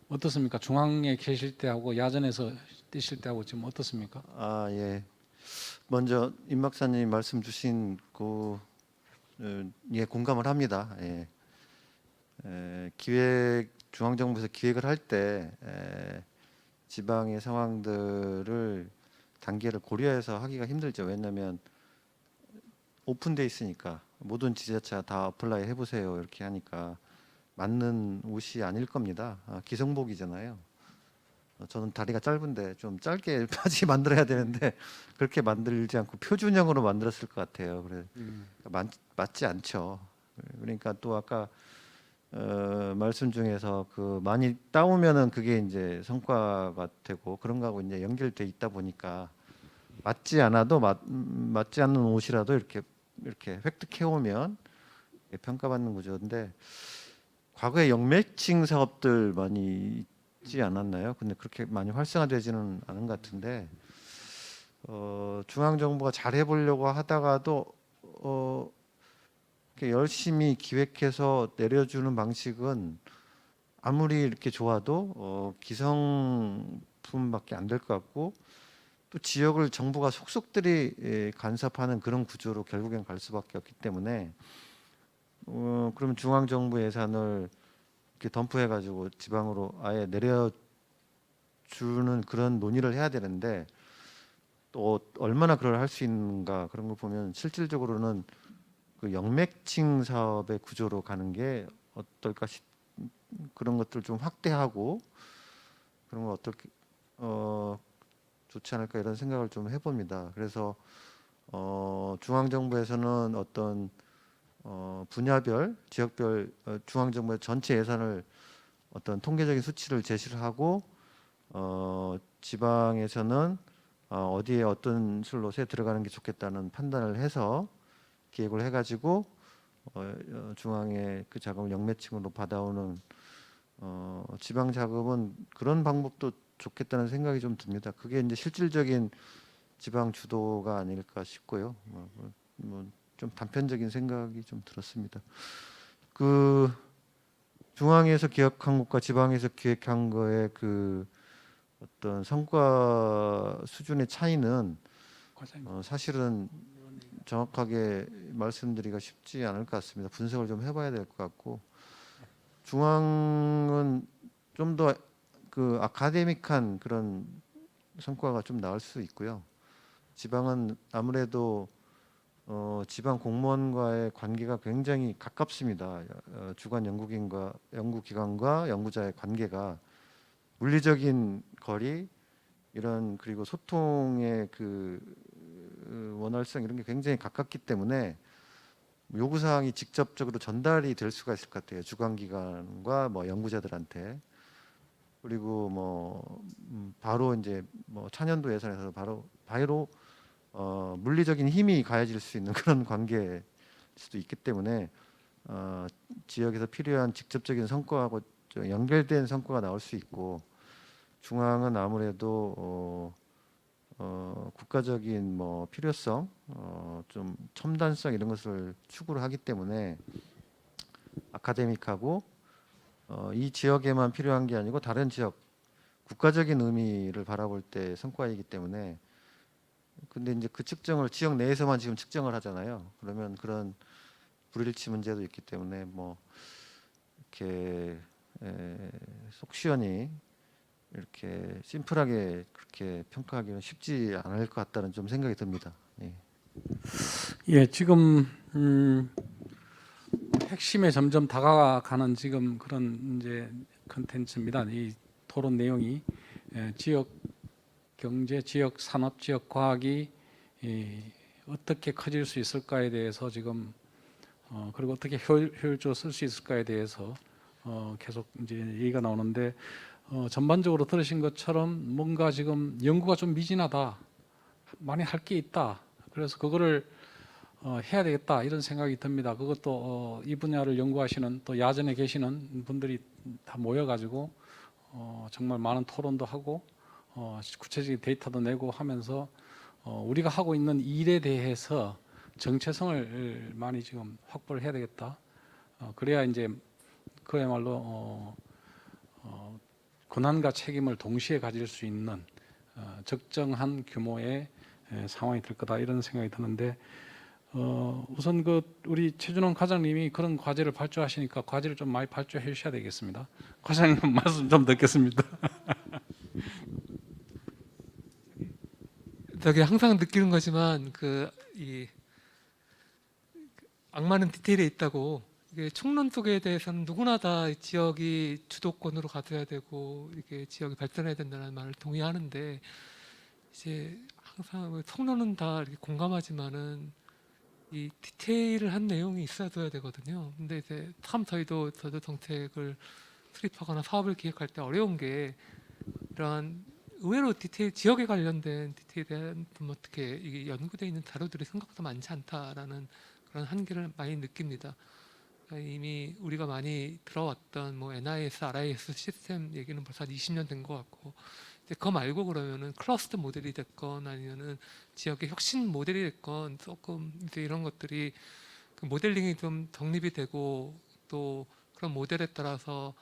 어떻습니까? 중앙에 계실 때하고 야전에서 뛰실 때하고 지금 어떻습니까? 아, 예. 먼저 임 박사님 말씀 주신 예, 공감을 합니다. 예. 중앙정부에서 기획을 할 때 지방의 상황들을 단계를 고려해서 하기가 힘들죠. 왜냐하면 오픈돼 있으니까 모든 지자체가 다 어플라이 해보세요 이렇게 하니까 맞는 옷이 아닐 겁니다. 기성복이잖아요. 저는 다리가 짧은데 좀 짧게 바지 만들어야 되는데 그렇게 만들지 않고 표준형으로 만들었을 것 같아요. 그래 맞지 않죠. 그러니까 또 아까 말씀 중에서 그 많이 따오면은 그게 이제 성과가 되고 그런 거하고 이제 연결돼 있다 보니까 맞지 않아도 맞지 않는 옷이라도 이렇게 획득해 오면 평가받는 구조인데 과거에 역매칭 사업들 많이 있지 않았나요? 근데 그렇게 많이 활성화되지는 않은 것 같은데 중앙 정부가 잘 해보려고 하다가도 이렇게 열심히 기획해서 내려주는 방식은 아무리 이렇게 좋아도 기성품밖에 안 될 것 같고 또 지역을 정부가 속속들이 간섭하는 그런 구조로 결국엔 갈 수밖에 없기 때문에 그러면 중앙 정부 예산을 이렇게 덤프해가지고 지방으로 아예 내려주는 그런 논의를 해야 되는데 또 얼마나 그걸 할 수 있는가 그런 걸 보면 실질적으로는 그 역매칭 사업의 구조로 가는 게 어떨까 그런 것들 좀 확대하고 그런 거 어떻게 좋지 않을까 이런 생각을 좀 해봅니다. 그래서 중앙 정부에서는 어떤 분야별, 지역별 중앙 정부의 전체 예산을 어떤 통계적인 수치를 제시를 하고 지방에서는 어디에 어떤 슬롯에 들어가는 게 좋겠다는 판단을 해서 기획을 해가지고 중앙의 그 자금을 역매칭으로 받아오는 지방 자금은 그런 방법도 좋겠다는 생각이 좀 듭니다. 그게 이제 실질적인 지방 주도가 아닐까 싶고요. 좀 단편적인 생각이 좀 들었습니다. 그 중앙에서 기획한 것과 지방에서 기획한 거의 그 어떤 성과 수준의 차이는 과장님. 사실은 정확하게 말씀드리기가 쉽지 않을 것 같습니다. 분석을 좀 해봐야 될 것 같고 중앙은 좀 더 그 아카데믹한 그런 성과가 좀 나올 수 있고요. 지방은 아무래도 지방 공무원과의 관계가 굉장히 가깝습니다. 주관 연구기관과 연구자의 관계가 물리적인 거리 이런 그리고 소통의 그 원활성 이런 게 굉장히 가깝기 때문에 요구 사항이 직접적으로 전달이 될 수가 있을 것 같아요. 주관기관과 뭐 연구자들한테 그리고 뭐 바로 이제 뭐 차년도 예산에서 바로 물리적인 힘이 가해질 수 있는 그런 관계일 수도 있기 때문에 지역에서 필요한 직접적인 성과하고 좀 연결된 성과가 나올 수 있고 중앙은 아무래도 국가적인 뭐 필요성, 좀 첨단성 이런 것을 추구를 하기 때문에 아카데믹하고 이 지역에만 필요한 게 아니고 다른 지역 국가적인 의미를 바라볼 때 성과이기 때문에 근데 이제 그 측정을 지역 내에서만 지금 측정을 하잖아요. 그러면 그런 불일치 문제도 있기 때문에 뭐 이렇게 속 시원히 이렇게 심플하게 그렇게 평가하기는 쉽지 않을 것 같다는 좀 생각이 듭니다. 예. 예, 지금 핵심에 점점 다가가는 지금 그런 이제 컨텐츠입니다. 이 토론 내용이 지역 경제, 지역 산업, 지역 과학이 어떻게 커질 수 있을까에 대해서 지금 그리고 어떻게 효율적으로 쓸 수 있을까에 대해서 계속 이제 얘기가 나오는데 전반적으로 들으신 것처럼 뭔가 지금 연구가 좀 미진하다, 많이 할 게 있다. 그래서 그거를 해야 되겠다 이런 생각이 듭니다. 그것도 이 분야를 연구하시는 또 야전에 계시는 분들이 다 모여가지고 정말 많은 토론도 하고 구체적인 데이터도 내고 하면서 우리가 하고 있는 일에 대해서 정체성을 많이 지금 확보를 해야 되겠다. 그래야 이제 그야말로 권한과 책임을 동시에 가질 수 있는 적정한 규모의 상황이 될 거다 이런 생각이 드는데 우선 그 우리 최준원 과장님이 그런 과제를 발주하시니까 과제를 좀 많이 발주해 주셔야 되겠습니다. 과장님 말씀 좀 듣겠습니다. 저게 항상 느끼는 거지만 이 악마는 디테일에 있다고. 이게 총론 속에 대해서는 누구나 다 지역이 주도권으로 가져야 되고 이게 지역이 발전해야 된다는 말을 동의하는데 이제 항상 총론은 다 이렇게 공감하지만은 이 디테일을 한 내용이 있어야 되거든요. 근데 이제 참 저도 정책을 수립하거나 사업을 기획할 때 어려운 게 이러한 의외로 디테일 지역에 관련된 디테일에 대한 좀 어떻게 이게 연구되어 있는 자료들이 생각보다 많지 않다라는 그런 한계를 많이 느낍니다. 그러니까 이미 우리가 많이 들어왔던 뭐 NIS, RIS 시스템 얘기는 벌써 한 20년 된 것 같고 이제 그거 말고 그러면은 클러스터 모델이 됐건 아니면은 지역의 혁신 모델이 됐건 조금 이제 이런 것들이 그 모델링이 좀 정립이 되고 또 그런 모델에 따라서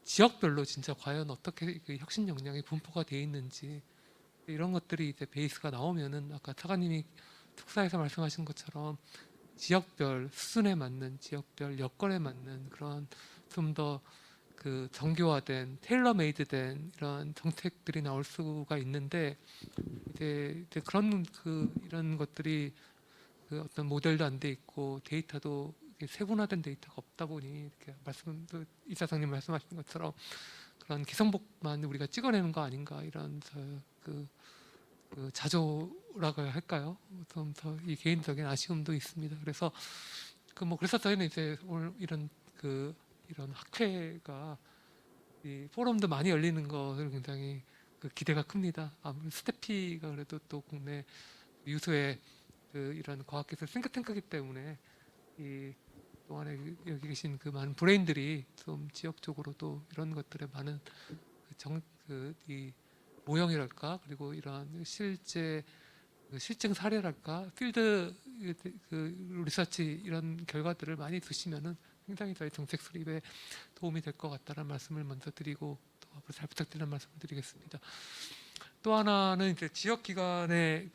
지역별로 진짜 과연 어떻게 그 혁신 역량이 분포가 되어 있는지 이런 것들이 이제 베이스가 나오면은 아까 차관님이 특사에서 말씀하신 것처럼 지역별 수준에 맞는 지역별 여건에 맞는 그런 좀 더 그 정교화된 테일러메이드된 이런 정책들이 나올 수가 있는데 이제 그런 이런 것들이 그 어떤 모델도 안 돼 있고 데이터도 이렇게 세분화된 데이터가 없다 보니 이렇게 이사장님 말씀하신 것처럼 그런 기성복만 우리가 찍어내는 거 아닌가 이런 그 자조라고 할까요? 좀 더 이 개인적인 아쉬움도 있습니다. 그래서 그래서 저희는 이제 오늘 이런 학회가 이 포럼도 많이 열리는 것을 굉장히 기대가 큽니다. 아무래도 스태피가 그래도 또 국내 유수의 이런 과학기술 싱크탱크이기 때문에 이 동안에 여기 계신 그 많은 브레인들이 좀 지역적으로도 이런 것들에 많은 이 모형이랄까 그리고 이러한 실증 사례랄까 필드 리서치 이런 결과들을 많이 두시면은 굉장히 저희 정책 수립에 도움이 될 것 같다는 말씀을 먼저 드리고 또 앞으로 잘 부탁드리는 말씀을 드리겠습니다. 또 하나는 이제 지역 기관에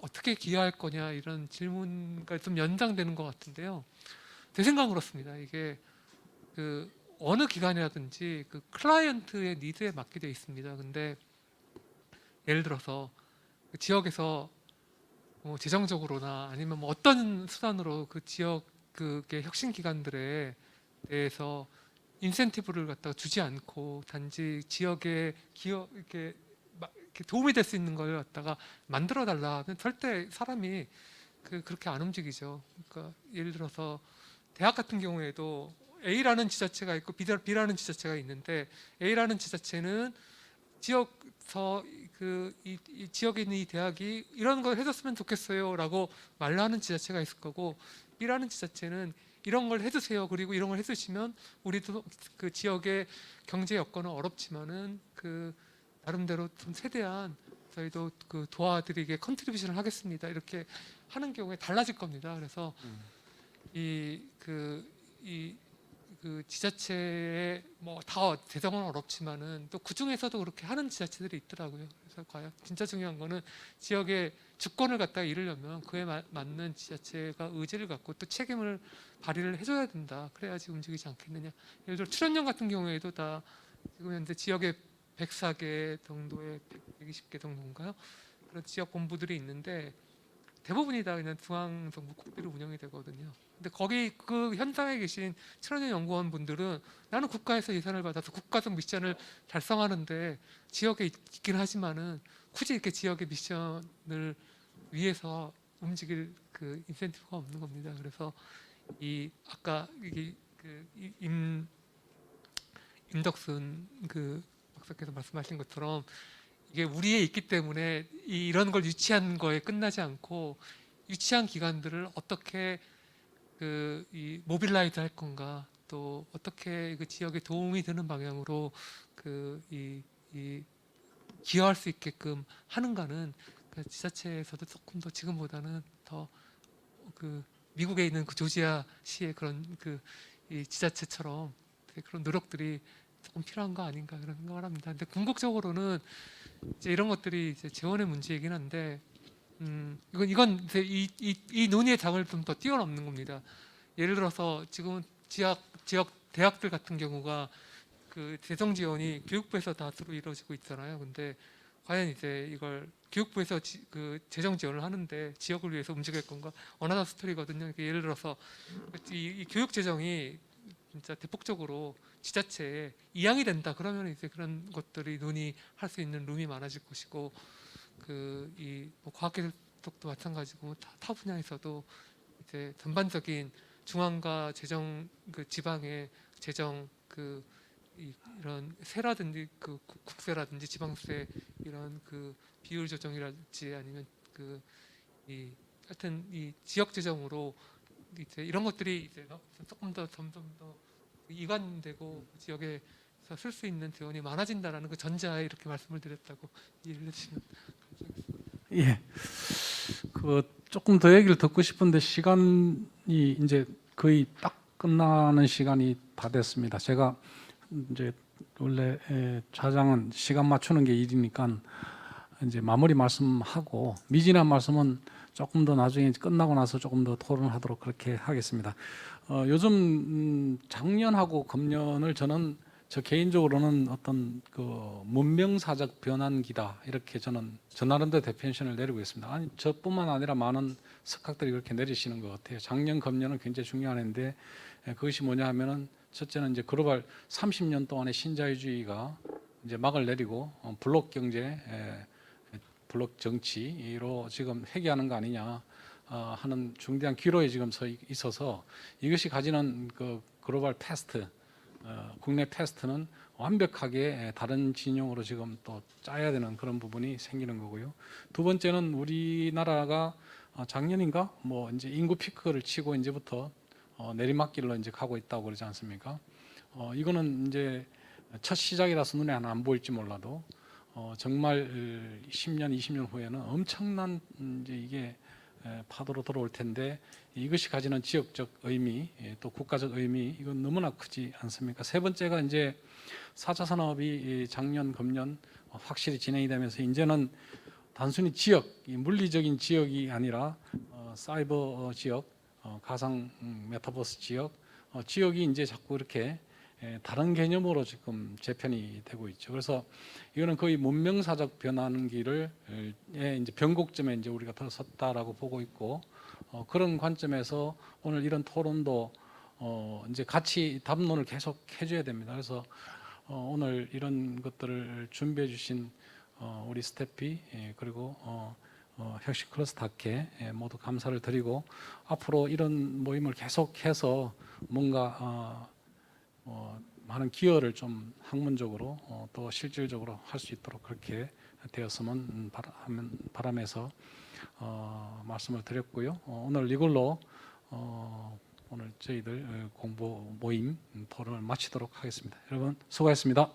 어떻게 기여할 거냐 이런 질문과 좀 연장되는 것 같은데요. 제 생각은 그렇습니다. 이게 어느 기관이라든지 클라이언트의 니드에 맞게 되어 있습니다. 근데 예를 들어서 지역에서 뭐 재정적으로나 아니면 뭐 어떤 수단으로 지역 혁신 기관들에 대해서 인센티브를 갖다가 주지 않고 단지 지역에 이렇게 도움이 될 수 있는 걸 갖다가 만들어 달라 하면 절대 사람이 그렇게 안 움직이죠. 그러니까 예를 들어서 대학 같은 경우에도 A라는 지자체가 있고 B라는 지자체가 있는데 A라는 지자체는 지역서 이 지역에 있는 이 대학이 이런 걸 해줬으면 좋겠어요라고 말하는 지자체가 있을 거고 B라는 지자체는 이런 걸 해주세요. 그리고 이런 걸 해주시면 우리도 그 지역의 경제 여건은 어렵지만은 나름대로 좀 세대한 저희도 도와드리게 컨트리뷰션을 하겠습니다. 이렇게 하는 경우에 달라질 겁니다. 그래서 지자체에 뭐 다 재정은 어렵지만은 또 그 중에서도 그렇게 하는 지자체들이 있더라고요. 그래서 과연 진짜 중요한 거는 지역의 주권을 갖다가 이루려면 그에 맞는 지자체가 의지를 갖고 또 책임을 발휘를 해줘야 된다. 그래야지 움직이지 않겠느냐. 예를 들어 출연령 같은 경우에도 다 지금 현재 지역에 104개 정도의 120개 정도인가요? 그런 지역 본부들이 있는데 대부분이 다 그냥 중앙정부국비로 운영이 되거든요. 근데 거기 현장에 계신 친환경 연구원 분들은 나는 국가에서 예산을 받아서 국가적 미션을 달성하는데 지역에 있긴 하지만은 굳이 이렇게 지역의 미션을 위해서 움직일 인센티브가 없는 겁니다. 그래서 아까 임덕순 박사께서 말씀하신 것처럼 이게 우리에 있기 때문에 이런 걸 유치한 거에 끝나지 않고 유치한 기관들을 어떻게 모빌라이즈 할 건가 또 어떻게 지역에 도움이 되는 방향으로 기여할 수 있게끔 하는가는 지자체에서도 조금 더 지금보다는 더 미국에 있는 조지아시의 그런 이 지자체처럼 그런 노력들이 조금 필요한 거 아닌가 그런 생각을 합니다. 근데 궁극적으로는 이제 이런 것들이 이제 재원의 문제이긴 한데 이건 이제 이 논의의 장을 좀 더 뛰어넘는 겁니다. 예를 들어서 지금 지역 대학들 같은 경우가 그 재정 지원이 교육부에서 다수로 이루어지고 있잖아요. 근데 과연 이제 이걸 교육부에서 그 재정 지원을 하는데 지역을 위해서 움직일 건가? 어나더 스토리거든요. 예를 들어서 이 교육 재정이 진짜 대폭적으로 지자체에 이양이 된다. 그러면 이제 그런 것들이 논의할 수 있는 룸이 많아질 것이고, 뭐 과학기술도 마찬가지고 타 분야에서도 이제 전반적인 중앙과 재정 그 지방의 재정 이런 세라든지 그 국세라든지 지방세 이런 그 비율 조정이랄지 아니면 하여튼 이 지역 재정으로 이제 이런 것들이 이제 조금 더 점점 더 이관되고 지역에서 쓸 수 있는 재원이 많아진다라는 그 전제하에 이렇게 말씀을 드렸다고 이해를 해주시면 감사하겠습니다. 예. 그 조금 더 얘기를 듣고 싶은데 시간이 이제 거의 딱 끝나는 시간이 다 됐습니다. 제가 이제 원래 좌장은 시간 맞추는 게 일이니까 이제 마무리 말씀하고 미진한 말씀은 조금 더 나중에 끝나고 나서 조금 더 토론하도록 그렇게 하겠습니다. 요즘 작년하고 금년을 저는 저 개인적으로는 어떤 그 문명사적 변환기다 이렇게 저는 저 나름대로 데피니션을 내리고 있습니다. 아니 저뿐만 아니라 많은 석학들이 그렇게 내리시는 것 같아요. 작년 금년은 굉장히 중요한 해인데 그것이 뭐냐 하면은 첫째는 이제 글로벌 30년 동안의 신자유주의가 이제 막을 내리고 블록 경제, 블록 정치로 지금 회귀하는 거 아니냐 하는 중대한 기로에 지금 서 있어서 이것이 가지는 그 글로벌 패스트, 국내 패스트는 완벽하게 다른 진영으로 지금 또 짜야 되는 그런 부분이 생기는 거고요. 두 번째는 우리나라가 작년인가 뭐 이제 인구 피크를 치고 이제부터 내리막길로 이제 가고 있다고 그러지 않습니까? 이거는 이제 첫 시작이라서 눈에 안 보일지 몰라도 정말 10년, 20년 후에는 엄청난 이제 이게 파도로 들어올 텐데 이것이 가지는 지역적 의미, 또 국가적 의미 이건 너무나 크지 않습니까? 세 번째가 이제 4차 산업이 작년, 금년 확실히 진행이 되면서 이제는 단순히 지역, 물리적인 지역이 아니라 사이버 지역, 가상 메타버스 지역, 지역이 이제 자꾸 이렇게 다른 개념으로 지금 재편이 되고 있죠. 그래서 이거는 거의 문명사적 변환기를 이제 변곡점에 이제 우리가 들어섰다라고 보고 있고 그런 관점에서 오늘 이런 토론도 이제 같이 담론을 계속 해줘야 됩니다. 그래서 오늘 이런 것들을 준비해 주신 우리 스태피 그리고 혁신 클러스터 학회 모두 감사를 드리고 앞으로 이런 모임을 계속해서 뭔가 많은 기여를 좀 학문적으로 또 실질적으로 할 수 있도록 그렇게 되었으면 바라면서 말씀을 드렸고요. 오늘 이걸로 오늘 저희들 공부 모임 토론을 마치도록 하겠습니다. 여러분 수고하셨습니다.